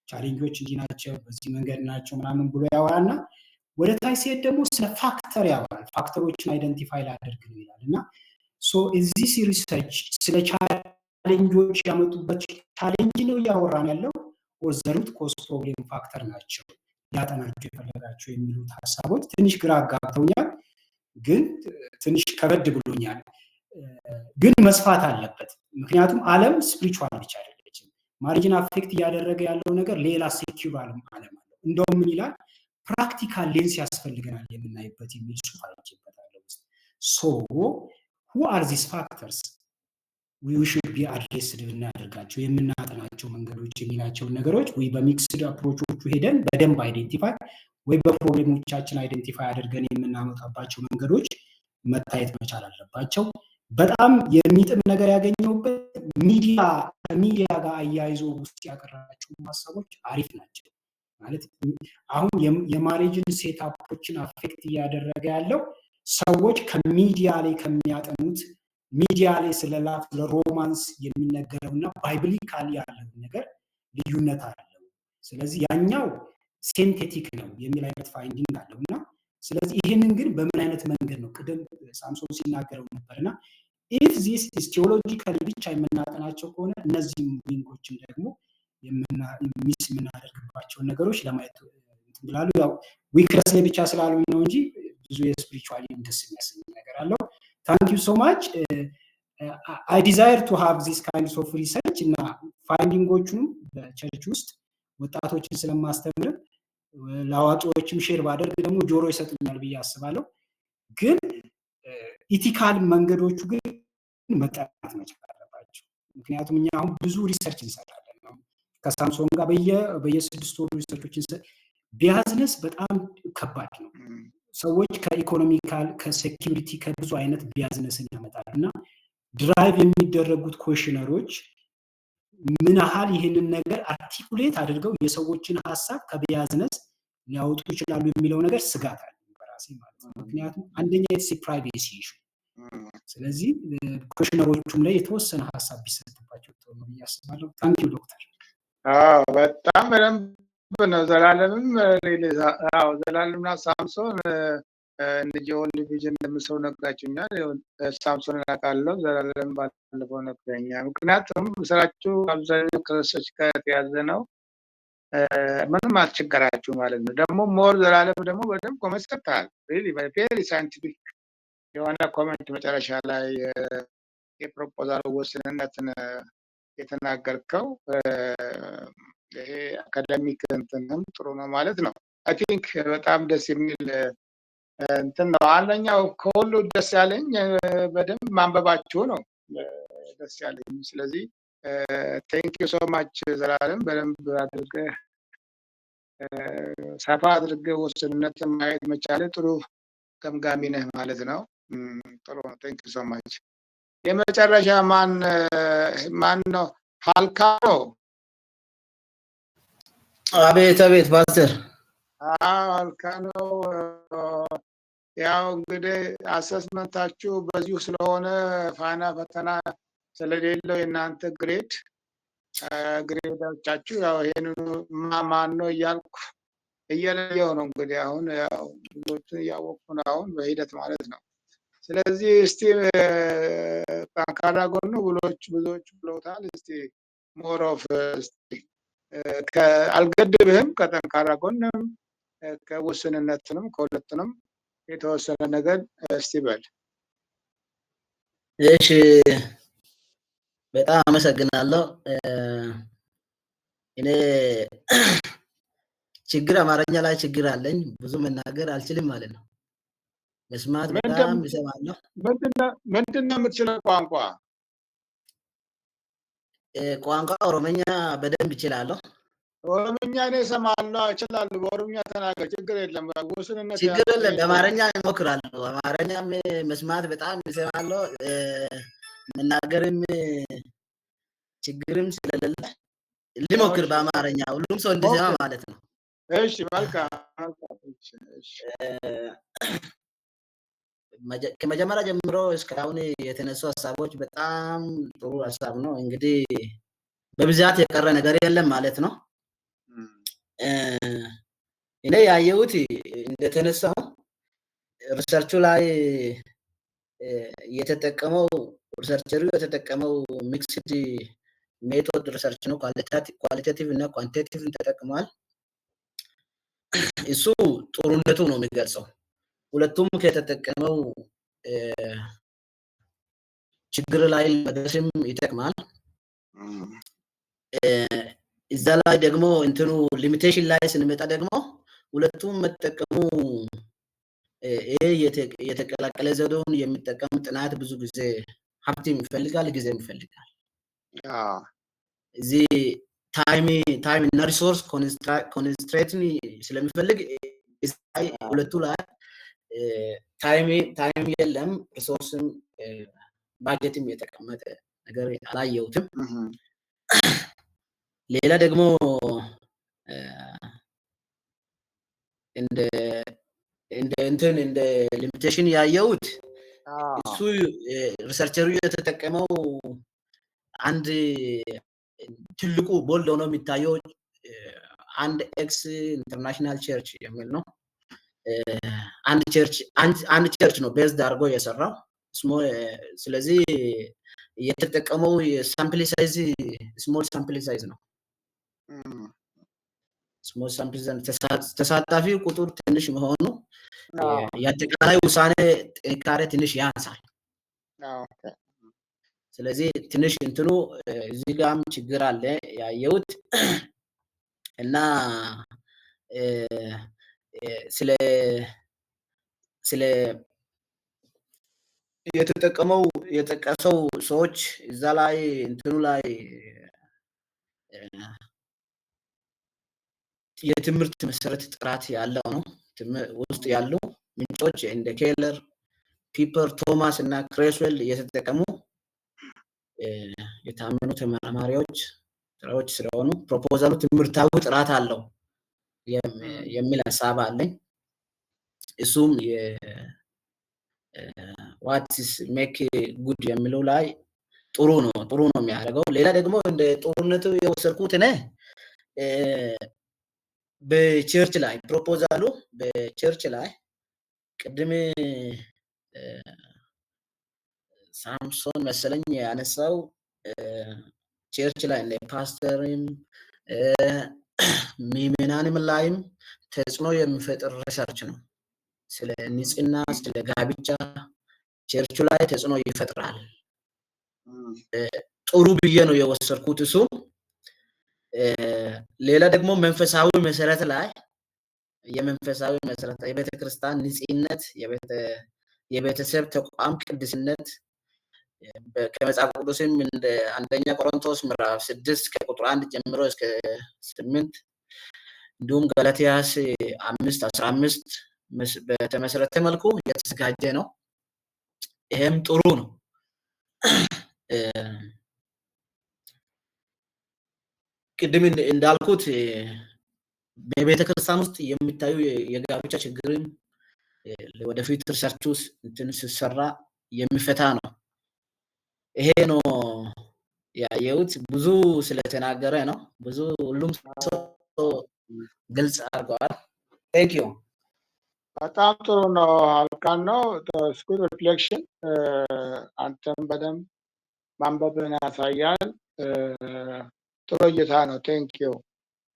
ቻሌንጆች እንዲህ ናቸው፣ በዚህ መንገድ ናቸው ምናምን ብሎ ያወራና ወደ ታች ሲሄድ ደግሞ ስለ ፋክተር ያወራል። ፋክተሮችን አይደንቲፋይ ላደርግ ነው ይላል እና እዚህ ሪሰርች ስለ ቻሌንጆች ያመጡበት ቻሌንጅ ነው እያወራን ያለው ኦር ዘ ሩት ኮዝ ፕሮብሌም ፋክተር ናቸው ሊያጠናቸው የፈለጋቸው የሚሉት ሀሳቦች ትንሽ ግራ አጋብተውኛል፣ ግን ትንሽ ከበድ ብሎኛል። ግን መስፋት አለበት። ምክንያቱም ዓለም ስፒሪቹዋል ብቻ አይደለችም። ማሪጅን አፌክት እያደረገ ያለው ነገር ሌላ ሴኩላር ዓለም አለው። እንደውም ምን ይላል፣ ፕራክቲካል ሌንስ ያስፈልገናል የምናይበት የሚል ጽሑፍ አይቼበታለሁ። who are these factors we should be addressed ብናደርጋቸው የምናጠናቸው መንገዶች የሚላቸውን ነገሮች ወይ በሚክስድ አፕሮቾቹ ሄደን በደንብ አይደንቲፋይ ወይ በፕሮብሌሞቻችን አይደንቲፋይ አድርገን የምናመጣባቸው መንገዶች መታየት መቻል አለባቸው። በጣም የሚጥም ነገር ያገኘውበት ሚዲያ ጋር አያይዞ ውስጥ ያቀረባቸው ሀሳቦች አሪፍ ናቸው። ማለት አሁን የማሬጅን ሴትአፖችን አፌክት እያደረገ ያለው ሰዎች ከሚዲያ ላይ ከሚያጠኑት ሚዲያ ላይ ስለ ላቭ ስለ ሮማንስ የሚነገረውና ባይብሊካሊ ያለው ነገር ልዩነት አለው። ስለዚህ ያኛው ሴንቴቲክ ነው የሚል አይነት ፋይንዲንግ አለውና ስለዚህ ይሄንን ግን በምን አይነት መንገድ ነው ቅድም ሳምሶን ሲናገረው ነበርና if this is theologically ብቻ የምናጠናቸው ከሆነ እነዚህ ዊንጎችን ደግሞ ሚስ የምናደርግባቸው ነገሮች ለማየት እንላሉ። ያው ዊክነስ ላይ ብቻ ስላሉኝ ነው እንጂ ብዙ የስፒሪቹዋሊ ደስ የሚያሰኝ ነገር አለው። thank you so much I desire to have this kind of research እና ፋይንዲንጎቹንም በቸርች ውስጥ ወጣቶችን ስለማስተምር ለአዋቂዎችም ሼር ባደርግ ደግሞ ጆሮ ይሰጡኛል ብዬ አስባለሁ። ግን ኢቲካል መንገዶቹ ግን መጣጣት መቻል አለባቸው። ምክንያቱም እኛ አሁን ብዙ ሪሰርች እንሰራለን ነው ከሳምሶን ጋር በየ6 ወሩ ሪሰርቾችን ቢያዝነስ በጣም ከባድ ነው። ሰዎች ከኢኮኖሚካል ከሴኩሪቲ ከብዙ አይነት ቢያዝነስን ያመጣልና ድራይቭ የሚደረጉት ኮሽነሮች ምን ያህል ይህንን ነገር አርቲኩሌት አድርገው የሰዎችን ሐሳብ ከቢያዝነስ ሊያወጡ ይችላሉ የሚለው ነገር ስጋት አለ በራሴ ማለት ነው። ምክንያቱም አንደኛ ኢትስ ፕራይቬሲ ኢሹ። ስለዚህ ኮሽነሮቹም ላይ የተወሰነ ሐሳብ ቢሰጥባቸው ጥሩ ነው ያስባለሁ። ታንክ ዩ ዶክተር። በጣም በደንብ ነው። ዘላለምና ሳምሶን እንዲጆን ዲቪዥን እንደምሰው ነግራችሁኛል። ሳምሶን አውቃለሁ፣ ዘላለም ባለፈው ነግረኛል። ምክንያቱም ስራችሁ አብዛኛው ከሪሰርች ጋር የተያዘ ነው። ምንም አትቸገራችሁ ማለት ነው። ደግሞ ሞር ዘላለም ደግሞ በደንብ ኮመንት ሰጥተሃል። ቬሪ ሳይንቲፊክ የሆነ ኮመንት መጨረሻ ላይ የፕሮፖዛል ውስንነትን የተናገርከው ይሄ አካዳሚክ እንትንም ጥሩ ነው ማለት ነው። አይ ቲንክ በጣም ደስ የሚል እንትን ነው። አንደኛው ከሁሉ ደስ ያለኝ በደንብ ማንበባችሁ ነው ደስ ያለኝ። ስለዚህ ቴንክ ዩ ሶ ማች ዘላለም፣ በደንብ አድርገህ ሰፋ አድርገህ ውስንነትን ማየት መቻል ጥሩ ገምጋሚ ነህ ማለት ነው። ጥሩ ነው። ቴንክ ዩ ሶ ማች። የመጨረሻ ማን ነው? ሀልካ ነው። አቤት አቤት ፓስተር። ሀልካ ነው። ያው እንግዲህ አሰስመንታችሁ በዚሁ ስለሆነ ፋና ፈተና ስለሌለው የእናንተ ግሬዳዎቻችሁ ያው ይሄንኑ ማን ነው እያልኩ እየለየው ነው እንግዲህ አሁን ያው ብዙዎቹን እያወቅኩ ነው አሁን በሂደት ማለት ነው። ስለዚህ እስቲ ጠንካራ ጎኑ ብዙዎች ብለውታል። እስቲ ሞር ኦፍ አልገድብህም፣ ከጠንካራ ጎንም ከውስንነትንም ከሁለቱንም የተወሰነ ነገር እስቲ በል። እሺ በጣም አመሰግናለሁ። እኔ አማርኛ ላይ ችግር አለኝ፣ ብዙ መናገር አልችልም ማለት ነው። መስማት በጣም እሰማለሁ። ምንድነው የምትችለው ቋንቋ? ቋንቋ ኦሮምኛ በደንብ እችላለሁ። ኦሮምኛ እኔ እሰማለሁ እችላለሁ። በኦሮምኛ ተናገር፣ ችግር የለም። ውስንነት ችግር የለም። በአማርኛ እሞክራለሁ። አማርኛም መስማት በጣም እሰማለሁ፣ መናገርም ችግርም ስለሌለ ልሞክር በአማርኛ፣ ሁሉም ሰው እንዲሰማ ማለት ነው። እሺ መልካም። ከመጀመሪያ ጀምሮ እስካሁን የተነሱ ሀሳቦች በጣም ጥሩ ሀሳብ ነው። እንግዲህ በብዛት የቀረ ነገር የለም ማለት ነው። እኔ ያየሁት እንደተነሳው ሪሰርቹ ላይ ሪሰርቸሩ የተጠቀመው ሚክስድ ሜቶድ ሪሰርች ነው። ኳሊቴቲቭ እና ኳንቲቴቲቭ ተጠቅሟል። እሱ ጥሩነቱ ነው የሚገልጸው። ሁለቱም ከተጠቀመው ችግር ላይ መድረስም ይጠቅማል። እዛ ላይ ደግሞ እንትኑ ሊሚቴሽን ላይ ስንመጣ ደግሞ ሁለቱም መጠቀሙ ይሄ የተቀላቀለ ዘዴውን የሚጠቀም ጥናት ብዙ ጊዜ ሀብትም ይፈልጋል፣ ጊዜም ይፈልጋል። እዚህ ታይም እና ሪሶርስ ኮንስትሬትን ስለሚፈልግ ሁለቱ ላይ ታይም የለም፣ ሪሶርስም ባጀትም የተቀመጠ ነገር አላየሁትም። ሌላ ደግሞ እንደ ሊሚቴሽን ያየሁት እሱ ሪሰርቸሩ የተጠቀመው አንድ ትልቁ ቦልድ ሆኖ የሚታየው አንድ ኤክስ ኢንተርናሽናል ቸርች የሚል ነው። አንድ ቸርች ነው ቤዝድ አድርጎ የሰራው። ስለዚህ የተጠቀመው የሳምፕል ሳይዝ ስሞል ሳምፕል ሳይዝ ነው። ስሞል ሳምፕል ተሳታፊ ቁጥር ትንሽ መሆኑ የአጠቃላይ ውሳኔ ጥንካሬ ትንሽ ያንሳል። ስለዚህ ትንሽ እንትኑ እዚህ ጋርም ችግር አለ ያየሁት እና ስለ የጠቀሰው ሰዎች እዛ ላይ እንትኑ ላይ የትምህርት መሰረት ጥራት ያለው ነው። ውስጥ ያሉ ምንጮች እንደ ኬለር፣ ፒፐር፣ ቶማስ እና ክሬስዌል እየተጠቀሙ የታመኑ ተመራማሪዎች ስራዎች ስለሆኑ ፕሮፖዛሉ ትምህርታዊ ጥራት አለው የሚል ሀሳብ አለኝ። እሱም ዋትስ ሜክ ጉድ የሚለው ላይ ጥሩ ነው የሚያደርገው። ሌላ ደግሞ እንደ ጥሩነቱ የወሰድኩት እኔ በቸርች ላይ ፕሮፖዛሉ በቸርች ላይ ቅድም ሳምሶን መሰለኝ ያነሳው ቸርች ላይ እንደ ፓስተርም ምዕመናንም ላይም ተጽዕኖ የሚፈጥር ሪሰርች ነው። ስለ ንጽህና፣ ስለ ጋብቻ ቸርቹ ላይ ተጽዕኖ ይፈጥራል። ጥሩ ብዬ ነው የወሰድኩት እሱ። ሌላ ደግሞ መንፈሳዊ መሰረት ላይ የመንፈሳዊ መሰረት የቤተክርስቲያን ንጽህነት፣ የቤተሰብ ተቋም ቅድስነት ከመጽሐፍ ቅዱስም እንደ አንደኛ ቆሮንቶስ ምዕራፍ 6 ከቁጥር 1 ጀምሮ እስከ 8 እንዲሁም ገላትያስ 5:15 በተመሰረተ መልኩ የተዘጋጀ ነው። ይሄም ጥሩ ነው። ቅድም እንዳልኩት በቤተክርስቲያን ውስጥ የሚታዩ የጋብቻ ችግርን ወደፊት ሪሰርች ውስጥ እንትን ሲሰራ የሚፈታ ነው። ይሄ ነው ያየሁት። ብዙ ስለተናገረ ነው። ብዙ ሁሉም ሰው ግልጽ አድርገዋል። ቴንክ ዩ። በጣም ጥሩ ነው። አልካን ነው ስኩል ሪፍሌክሽን አንተም በደንብ ማንበብን ያሳያል። ጥሩ እይታ ነው። ቴንክ ዩ።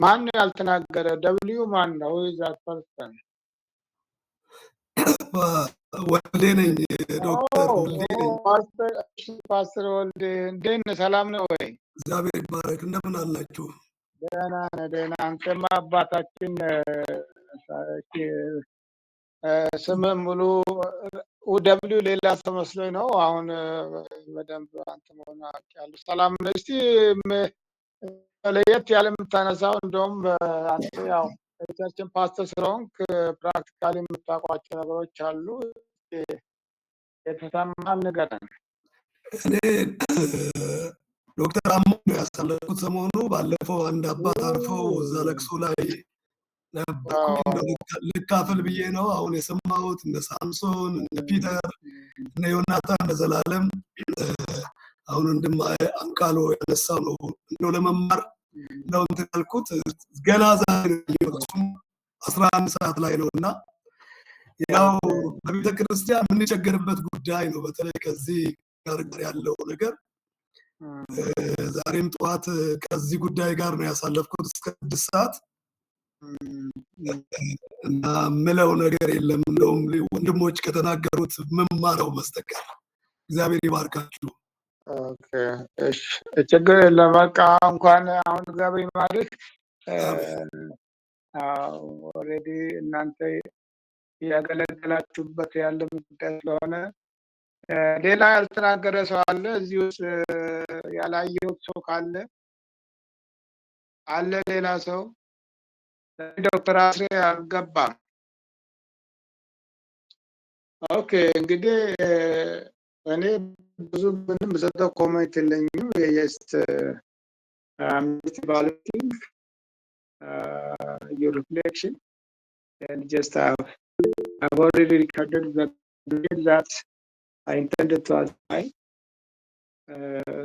ማን ያልተናገረ? ደብሊው ማን ነው? ዛት ፐርሰን ወልዴ ነኝ። ዶክተር ወልዴ ነኝ። ፓስተር ወልዴ እንዴት ነህ? ሰላም ነው ወይ? እግዚአብሔር ይባረክ። እንደምን አላችሁ? ደህና ነህ? ደህና። አንተማ አባታችን ስምህ ሙሉ ደብሊው ሌላ ሰው መስሎኝ ነው። አሁን በደንብ አንተ መሆን አውቄያለሁ። ሰላም ነው። እስቲ ለየት ያለ የምታነሳው እንደውም አንተ ያው ቸርችን ፓስተር ስለሆንክ ፕራክቲካሊ የምታውቋቸው ነገሮች አሉ። የተሰማህን ንገረን። እኔ ዶክተር አሞ ነው ያሳለፍኩት ሰሞኑ። ባለፈው አንድ አባት አርፈው እዛ ለቅሶ ላይ ነበርኩኝ። ልካፈል ብዬ ነው አሁን የሰማሁት። እነ ሳምሶን፣ እነ ፒተር፣ እነ ዮናታን፣ እነ ዘላለም አሁን ወንድም አንቃሎ ያነሳው ነው እንደው ለመማር ነው እንትን ያልኩት። ገና ዛሬ እሱም 11 ሰዓት ላይ ነው እና ያው በቤተ ክርስቲያን የምንቸገርበት ጉዳይ ነው። በተለይ ከዚህ ጋር ያለው ነገር ዛሬም ጠዋት ከዚህ ጉዳይ ጋር ነው ያሳለፍኩት እስከ 6 ሰዓት እና ምለው ነገር የለም። እንደውም ወንድሞች ከተናገሩት መማረው በስተቀር እግዚአብሔር ይባርካችሁ። ኦኬ እሺ፣ ችግር የለም። በቃ እንኳን አሁን እግዚአብሔር ይባርክ። ኦልሬዲ እናንተ ያገለገላችሁበት ያለ ጉዳይ ስለሆነ ሌላ ያልተናገረ ሰው አለ? እዚህ ውስጥ ያላየሁት ሰው ካለ አለ? ሌላ ሰው? ዶክተር አስሬ አልገባም። ኦኬ እንግዲህ እኔ ብዙ ምንም ዘጠው ኮሜንት የለኝም። የስት evaluating your reflection and just I've already recorded that I intended to ask.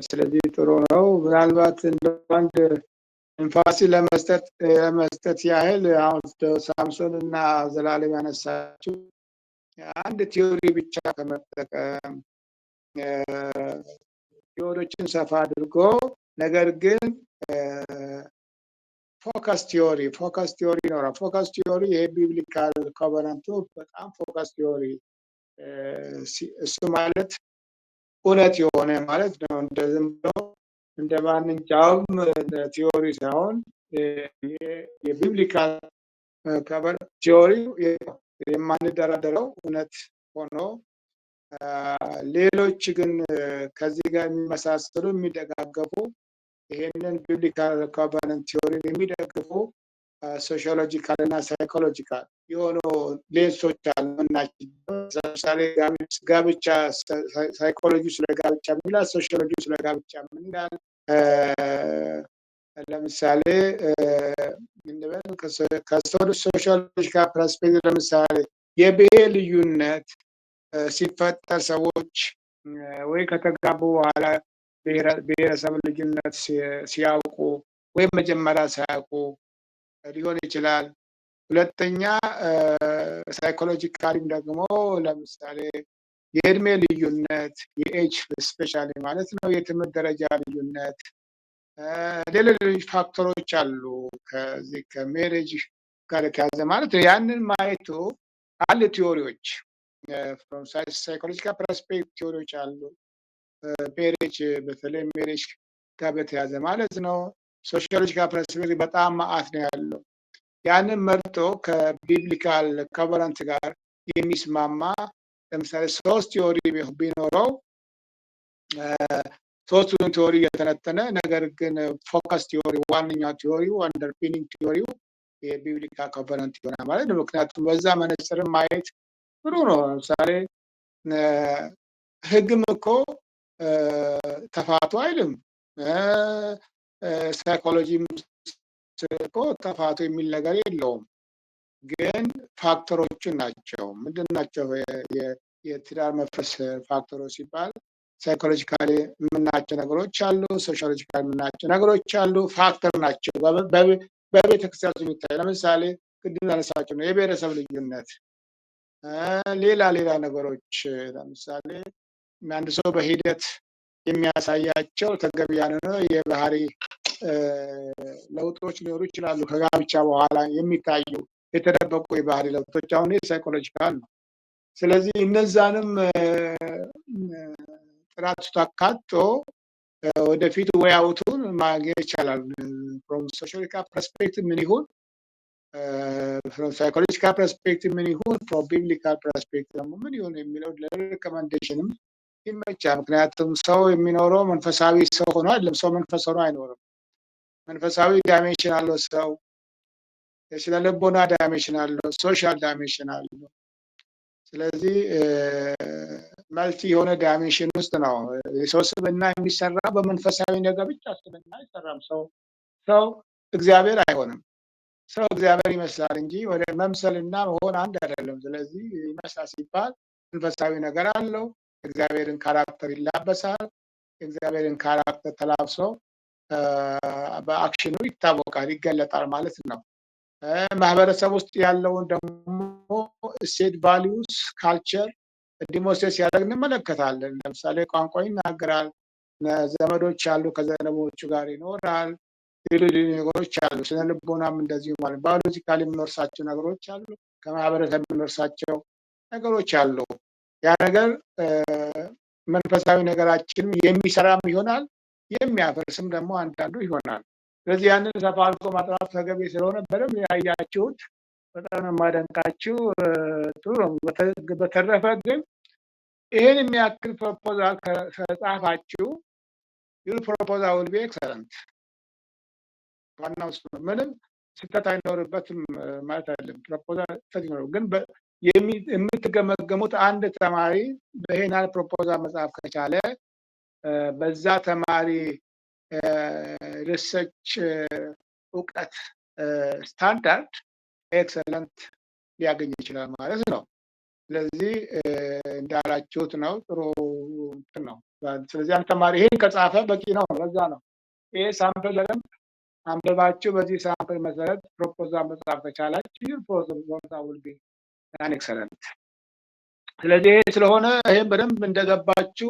ስለዚህ ጥሩ ነው። ምናልባት እንደ አንድ ኤምፋሲ ለመስጠት ያህል አሁን ሳምሶን እና ዘላለም ያነሳችው አንድ ቲዮሪ ብቻ ከመጠቀም ቲዮሪዎችን ሰፋ አድርጎ ነገር ግን ፎከስ ቲዮሪ ነው። ፎከስ ቲዮሪ ይሄ ቢብሊካል ኮቨናንቱ በጣም ፎከስ ቲዮሪ እሱ ማለት እውነት የሆነ ማለት ነው። እንደ ዝም ብሎ እንደ ማንኛውም ቲዮሪ ሳይሆን የቢብሊካል ከቨር ቲዮሪ የማንደራደረው እውነት ሆኖ ሌሎች ግን ከዚህ ጋር የሚመሳሰሉ የሚደጋገፉ ይሄንን ቢብሊካል ኮቨናንት ቲዮሪን የሚደግፉ ሶሺዮሎጂካል እና ሳይኮሎጂካል የሆኑ ሌንሶች አሉ። ለምሳሌ ጋብቻ ሳይኮሎጂ ስለ ጋብቻ ምን ይላል? ሶሺዮሎጂ ስለ ጋብቻ ምን ይላል? ለምሳሌ ከሶሺዮሎጂካል ፐርስፔክቲቭ ለምሳሌ የብሔር ልዩነት ሲፈጠር ሰዎች ወይ ከተጋቡ በኋላ ብሔረሰብ ልዩነት ሲያውቁ ወይም መጀመሪያ ሳያውቁ ሊሆን ይችላል። ሁለተኛ ሳይኮሎጂካሊም ደግሞ ለምሳሌ የእድሜ ልዩነት የኤጅ ስፔሻሊ ማለት ነው፣ የትምህርት ደረጃ ልዩነት ሌሎች ፋክተሮች አሉ ከዚህ ከሜሬጅ ጋር የተያዘ ማለት ነው። ያንን ማየቱ አሉ ቲዎሪዎች ሳይኮሎጂካል ፐርስፔክቲቭ ቲዎሪዎች አሉ። ሜሬጅ በተለይ ሜሬጅ ጋር በተያዘ ማለት ነው። ሶሺዮሎጂካል ፐርስፔክቲቭ በጣም ማአት ነው ያለው። ያንን መርጦ ከቢብሊካል ኮቨረንት ጋር የሚስማማ ለምሳሌ 3 ቲዎሪ ቢኖረው 3ቱን ቲዎሪ የተነተነ ነገር ግን ፎከስ ቲዎሪ ዋነኛ ቲዎሪው አንደርፒኒንግ ቲዎሪው የቢብሊካል ኮቨረንት ይሆናል ማለት ነው። ምክንያቱም በዛ መነጽር ማየት ጥሩ ነው። ለምሳሌ ህግም እኮ ተፋቱ አይልም። ሳይኮሎጂም እኮ ተፋቱ የሚል ነገር የለውም። ግን ፋክተሮቹ ናቸው። ምንድን ናቸው የትዳር መፍረስ ፋክተሮች ሲባል ሳይኮሎጂካሊ የምናቸው ነገሮች አሉ፣ ሶሻሎጂካሊ የምናቸው ነገሮች አሉ፣ ፋክተር ናቸው። በቤተክርስቲያን የሚታይ ለምሳሌ ቅድም ያነሳቸው ነው የብሔረሰብ ልዩነት፣ ሌላ ነገሮች ለምሳሌ አንድ ሰው በሂደት የሚያሳያቸው ተገቢ ያልሆነ የባህሪ ለውጦች ሊኖሩ ይችላሉ። ከጋብቻ በኋላ የሚታዩ የተደበቁ የባህሪ ለውጦች አሁን ሳይኮሎጂካል ነው። ስለዚህ እነዛንም ጥራት ውስጥ አካቶ ወደፊት ወይ አውቱን ማግኘት ይቻላል። ፍሮም ሶሻሊካል ፐርስፔክቲቭ ምን ይሁን፣ ፍሮም ሳይኮሎጂካል ፐርስፔክቲቭ ምን ይሁን፣ ፍሮም ቢብሊካል ፐርስፔክቲቭ ደግሞ ምን ይሁን የሚለው ለሪኮመንዴሽንም ይመቻል። ምክንያቱም ሰው የሚኖረው መንፈሳዊ ሰው ሆኖ አይደለም። ሰው መንፈስ ሆኖ አይኖርም። መንፈሳዊ ዳይሜንሽን አለው ሰው፣ የስነ ልቦና ዳይሜንሽን አለው፣ ሶሻል ዳይሜንሽን አለው። ስለዚህ መልቲ የሆነ ዳይሜንሽን ውስጥ ነው የሰው ስብዕና የሚሰራ። በመንፈሳዊ ነገር ብቻ ስብዕና አይሰራም። ሰው እግዚአብሔር አይሆንም። ሰው እግዚአብሔር ይመስላል እንጂ ወደ መምሰልና መሆን አንድ አይደለም። ስለዚህ ይመስላል ሲባል መንፈሳዊ ነገር አለው። እግዚአብሔርን ካራክተር ይላበሳል። እግዚአብሔርን ካራክተር ተላብሶ በአክሽኑ ይታወቃል፣ ይገለጣል ማለት ነው። ማህበረሰብ ውስጥ ያለውን ደግሞ እሴት፣ ቫሊዩስ፣ ካልቸር ዲሞንስትሬት ሲያደርግ እንመለከታለን። ለምሳሌ ቋንቋ ይናገራል፣ ዘመዶች አሉ፣ ከዘመዶቹ ጋር ይኖራል፣ ሌሎች ነገሮች አሉ። ስነ ልቦናም እንደዚሁ ማለት ባዮሎጂካሊ የምንወርሳቸው ነገሮች አሉ፣ ከማህበረሰብ የምንወርሳቸው ነገሮች አሉ። ያ ነገር መንፈሳዊ ነገራችን የሚሰራም ይሆናል፣ የሚያፈርስም ደግሞ አንዳንዱ ይሆናል። ስለዚህ ያንን ሰፋ አድርጎ ማጥናት ተገቢ ስለሆነ በደንብ ያያችሁት በጣም የማደንቃችሁ ጥሩ ነው። በተረፈ ግን ይሄን የሚያክል ፕሮፖዛል ከጻፋችሁ ዩር ፕሮፖዛል ዊል ቢ ኤክሰለንት። ዋናው እሱ ነው። ምንም ስህተት አይኖርበትም ማለት አይደለም። ፕሮፖዛል ስህተት ይኖረው፣ ግን የምትገመገሙት አንድ ተማሪ ይሄን ያህል ፕሮፖዛል መጻፍ ከቻለ በዛ ተማሪ ሪሰርች እውቀት ስታንዳርድ ኤክሰለንት ሊያገኝ ይችላል ማለት ነው። ስለዚህ እንዳላችሁት ነው፣ ጥሩ ነው። ስለዚህ አንድ ተማሪ ይሄን ከጻፈ በቂ ነው። ለዛ ነው ይሄ ሳምፕል በደንብ አንብባችሁ በዚህ ሳምፕል መሰረት ፕሮፖዛል መጻፍ ከቻላችሁ ፕሮፖዛል ዊል ቢ አን ኤክሰለንት። ስለዚህ ይሄ ስለሆነ ይሄን በደንብ እንደገባችሁ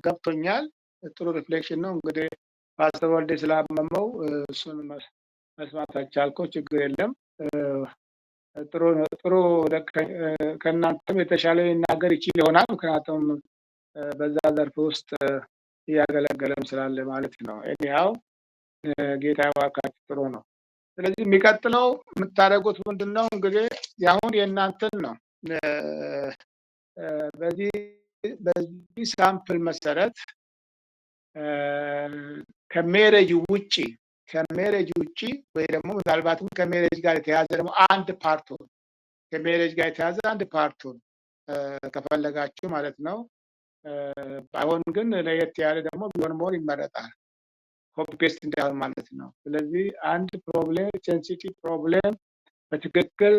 ገብቶኛል። ጥሩ ሪፍሌክሽን ነው። እንግዲህ ፓስተር ወልዴ ስላመመው እሱን መስማት አልቻልኩም። ችግር የለም። ጥሩ ከእናንተም የተሻለ ሊናገር ይችል ይሆናል። ምክንያቱም በዛ ዘርፍ ውስጥ እያገለገለም ስላለ ማለት ነው። ኤኒሃው ጌታ ይባርካችሁ። ጥሩ ነው። ስለዚህ የሚቀጥለው የምታደርጉት ምንድን ነው? እንግዲህ አሁን የእናንተን ነው። በዚህ ሳምፕል መሰረት ከሜሬጅ ውጪ ወይ ደግሞ ምናልባትም ከሜሬጅ ጋር የተያዘ ደግሞ አንድ ፓርቱን ከሜሬጅ ጋር የተያዘ አንድ ፓርቱን ከፈለጋችሁ ማለት ነው። ባይሆን ግን ለየት ያለ ደግሞ ቢሆን ሞር ይመረጣል፣ ኮፒ ፔስት እንዳይሆን ማለት ነው። ስለዚህ አንድ ፕሮብሌም፣ ሴንሲቲቭ ፕሮብሌም በትክክል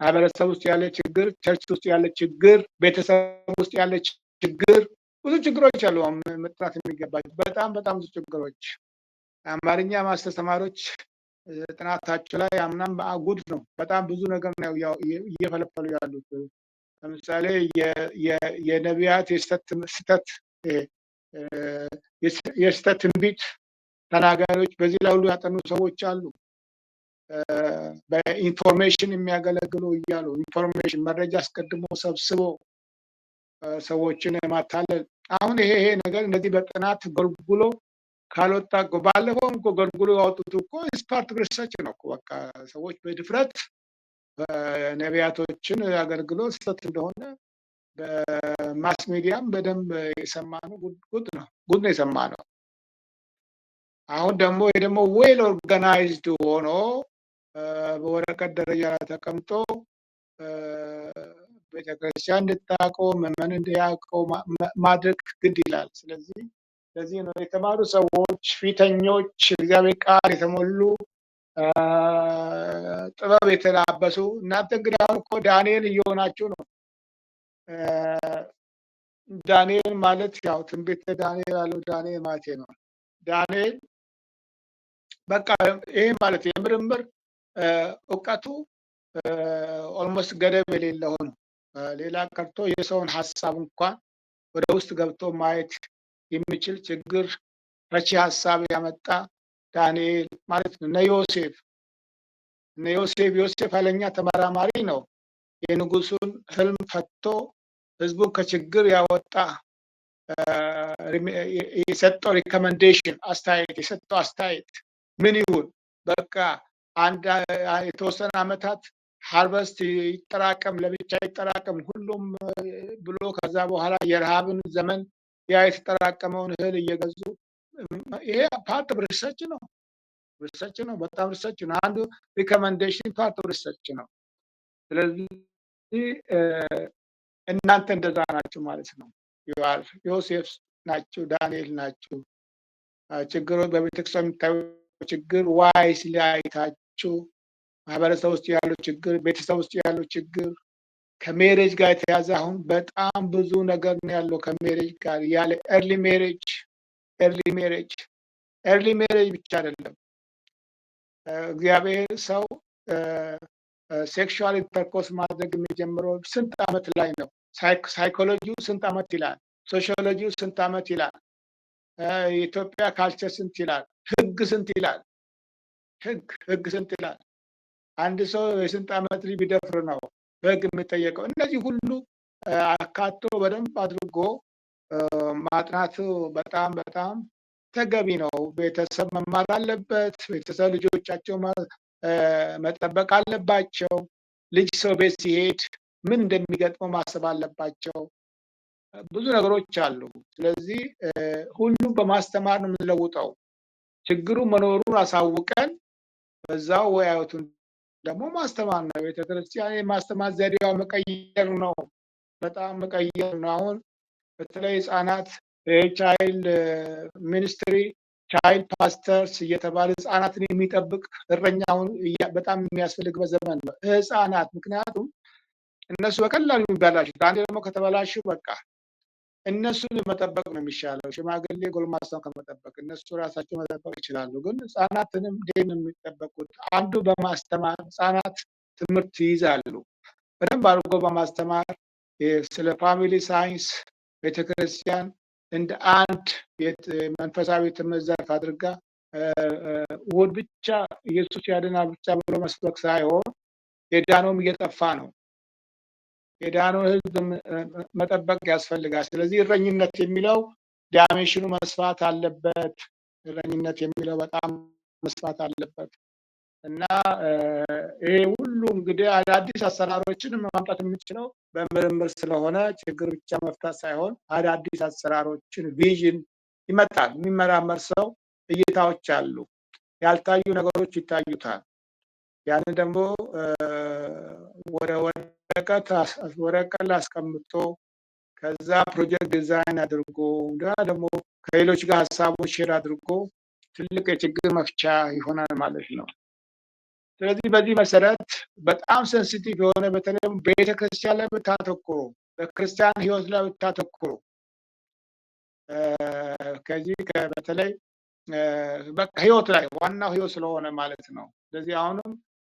ማህበረሰብ ውስጥ ያለ ችግር፣ ቸርች ውስጥ ያለ ችግር፣ ቤተሰብ ውስጥ ያለ ችግር፣ ብዙ ችግሮች አሉ መጥራት የሚገባቸው በጣም ብዙ ችግሮች። አማርኛ ማስተር ተማሪዎች ጥናታቸው ላይ አምናም ጉድ ነው። በጣም ብዙ ነገር ነው እየፈለፈሉ ያሉት። ለምሳሌ የነቢያት የስተት የስህተት ትንቢት ተናጋሪዎች በዚህ ላይ ሁሉ ያጠኑ ሰዎች አሉ። በኢንፎርሜሽን የሚያገለግሉ እያሉ ኢንፎርሜሽን መረጃ አስቀድሞ ሰብስቦ ሰዎችን የማታለል አሁን ይሄ ነገር እነዚህ በጥናት ጎልጉሎ ካልወጣ ባለፈውም እኮ ጎልጉሎ ያወጡት እኮ ስፓርት ሪሰርች ነው እኮ በቃ ሰዎች በድፍረት ነቢያቶችን አገልግሎ ስህተት እንደሆነ በማስ ሚዲያም በደንብ የሰማነው ጉድ ነው የሰማነው። አሁን ደግሞ ይሄ ደግሞ ዌል ኦርጋናይዝድ ሆኖ በወረቀት ደረጃ ላይ ተቀምጦ ቤተክርስቲያን እንድታውቀው ምዕመን እንዲያውቀው ማድረግ ግድ ይላል። ስለዚህ ለዚህ ነው የተማሩ ሰዎች ፊተኞች እግዚአብሔር ቃል የተሞሉ ጥበብ የተላበሱ እናንተ እንግዲህ አሁን እኮ ዳንኤል እየሆናችሁ ነው። ዳንኤል ማለት ያው ትንቢተ ዳንኤል አለው ዳንኤል ማለት ነው። ዳንኤል በቃ ይሄ ማለት የምርምር እውቀቱ ኦልሞስት ገደብ የሌለው ነው። ሌላ ቀርቶ የሰውን ሀሳብ እንኳን ወደ ውስጥ ገብቶ ማየት የሚችል ችግር ፈቺ ሀሳብ ያመጣ ዳንኤል ማለት ነው። ዮሴፍ ኃይለኛ ተመራማሪ ነው። የንጉሱን ህልም ፈቶ ህዝቡን ከችግር ያወጣ የሰጠው ሪኮመንዴሽን አስተያየት ምን ይሁን በቃ አንድ የተወሰነ አመታት ሃርቨስት ይጠራቀም ለብቻ ይጠራቀም ሁሉም ብሎ ከዛ በኋላ የረሃብን ዘመን ያ የተጠራቀመውን እህል እየገዙ ይሄ ፓርት ሪሰርች ነው። በጣም ሪሰርች ነው። አንዱ ሪኮመንዴሽን ፓርት ሪሰርች ነው። ስለዚህ እናንተ እንደዛ ናችሁ ማለት ነው። ዮሴፍ ናችሁ፣ ዳንኤል ናችሁ። ችግሮች በቤተክርስቲያን የሚታዩ ችግር ዋይስ ሊያይታችሁ ማህበረሰብ ውስጥ ያለው ችግር፣ ቤተሰብ ውስጥ ያለው ችግር ከሜሬጅ ጋር የተያዘ አሁን በጣም ብዙ ነገር ነው ያለው። ከሜሬጅ ጋር ያለ ኤርሊ ሜሬጅ ብቻ አይደለም። እግዚአብሔር ሰው ሴክሹዋል ኢንተርኮርስ ማድረግ የሚጀምረው ስንት ዓመት ላይ ነው? ሳይኮሎጂው ስንት ዓመት ይላል? ሶሺዮሎጂው ስንት ዓመት ይላል? የኢትዮጵያ ካልቸር ስንት ይላል? ህግ ስንት ይላል? ህግ ስንት ይላል? አንድ ሰው የስንት ዓመት ልጅ ቢደፍር ነው በህግ የሚጠየቀው? እነዚህ ሁሉ አካቶ በደንብ አድርጎ ማጥናቱ በጣም በጣም ተገቢ ነው። ቤተሰብ መማር አለበት። ቤተሰብ ልጆቻቸው መጠበቅ አለባቸው። ልጅ ሰው ቤት ሲሄድ ምን እንደሚገጥመው ማሰብ አለባቸው። ብዙ ነገሮች አሉ። ስለዚህ ሁሉም በማስተማር ነው የምንለውጠው። ችግሩ መኖሩን አሳውቀን በዛው ወያዩቱን ደግሞ ማስተማር ነው። ቤተክርስቲያን የማስተማር ዘዴዋ መቀየር ነው። በጣም መቀየር ነው። አሁን በተለይ ህፃናት ቻይልድ ሚኒስትሪ ቻይልድ ፓስተርስ እየተባለ ህፃናትን የሚጠብቅ እረኛውን በጣም የሚያስፈልግበት ዘመን ነው። ህፃናት ምክንያቱም እነሱ በቀላሉ የሚበላሹት አንዴ ደግሞ ከተበላሹ በቃ እነሱን መጠበቅ ነው የሚሻለው። ሽማግሌ ጎልማሳውን ከመጠበቅ እነሱ ራሳቸው መጠበቅ ይችላሉ። ግን ህፃናትንም እንዴት ነው የሚጠበቁት? አንዱ በማስተማር ህፃናት ትምህርት ይይዛሉ። በደንብ አድርጎ በማስተማር ስለ ፋሚሊ ሳይንስ ቤተክርስቲያን እንደ አንድ መንፈሳዊ ትምህርት ዘርፍ አድርጋ እሑድ ብቻ ኢየሱስ ያድናል ብቻ ብሎ መስበክ ሳይሆን የዳነውም እየጠፋ ነው። የዳነው ህዝብ መጠበቅ ያስፈልጋል። ስለዚህ እረኝነት የሚለው ዳይሜንሽኑ መስፋት አለበት። እረኝነት የሚለው በጣም መስፋት አለበት እና ይሄ ሁሉ እንግዲህ አዳዲስ አሰራሮችን ማምጣት የምንችለው በምርምር ስለሆነ ችግር ብቻ መፍታት ሳይሆን አዳዲስ አሰራሮችን ቪዥን ይመጣል። የሚመራመር ሰው እይታዎች አሉ፣ ያልታዩ ነገሮች ይታዩታል። ያንን ደግሞ ወረቀት ላይ አስቀምጦ ከዛ ፕሮጀክት ዲዛይን አድርጎ ደግሞ ከሌሎች ጋር ሀሳቦች ሼር አድርጎ ትልቅ የችግር መፍቻ ይሆናል ማለት ነው። ስለዚህ በዚህ መሰረት በጣም ሴንሲቲቭ የሆነ በተለይ ቤተክርስቲያን ላይ ብታተኩሩ፣ በክርስቲያን ህይወት ላይ ብታተኩሩ ከዚህ በተለይ በቃ ህይወት ላይ ዋናው ህይወት ስለሆነ ማለት ነው። ስለዚህ አሁንም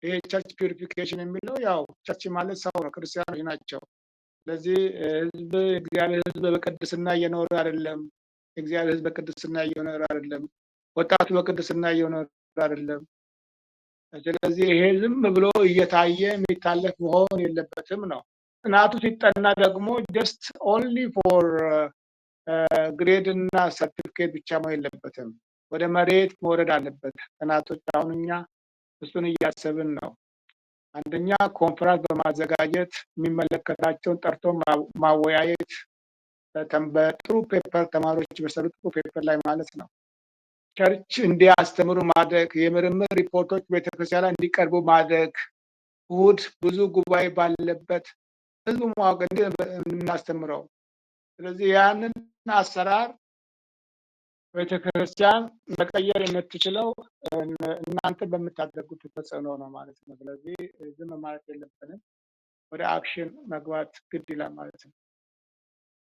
ይሄ ቸርች ፒውሪፊኬሽን የሚለው ያው ቸርች ማለት ሰው ነው፣ ክርስቲያኖች ናቸው። ስለዚህ ህዝብ እግዚአብሔር ህዝብ በቅድስና እየኖረ አይደለም። እግዚአብሔር ሕዝብ በቅድስና እየኖረ አይደለም። ወጣቱ በቅድስና እየኖረ አይደለም። ስለዚህ ይሄ ዝም ብሎ እየታየ የሚታለፍ መሆን የለበትም ነው። ጥናቱ ሲጠና ደግሞ ጀስት ኦንሊ ፎር ግሬድ እና ሰርቲፊኬት ብቻ መሆን የለበትም። ወደ መሬት መውረድ አለበት ጥናቶች። አሁን እኛ እሱን እያሰብን ነው። አንደኛ ኮንፈረንስ በማዘጋጀት የሚመለከታቸውን ጠርቶ ማወያየት፣ በጥሩ ፔፐር ተማሪዎች በሰሩት ጥሩ ፔፐር ላይ ማለት ነው ቸርች እንዲያስተምሩ ማድረግ፣ የምርምር ሪፖርቶች ቤተክርስቲያን ላይ እንዲቀርቡ ማድረግ፣ እሑድ ብዙ ጉባኤ ባለበት ህዝቡ ማወቅ እንድናስተምረው። ስለዚህ ያንን አሰራር ቤተክርስቲያን መቀየር የምትችለው እናንተ በምታደርጉት ተጽዕኖ ነው ማለት ነው። ስለዚህ ዝም ማለት የለብንም፣ ወደ አክሽን መግባት ግድ ይላል ማለት ነው።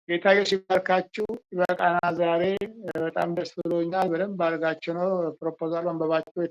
ጌታ ኢየሱስ ይባርካችሁ። ይበቃና ዛሬ በጣም ደስ ብሎኛል። በደንብ አድርጋችሁ ነው ፕሮፖዛል አንበባችሁ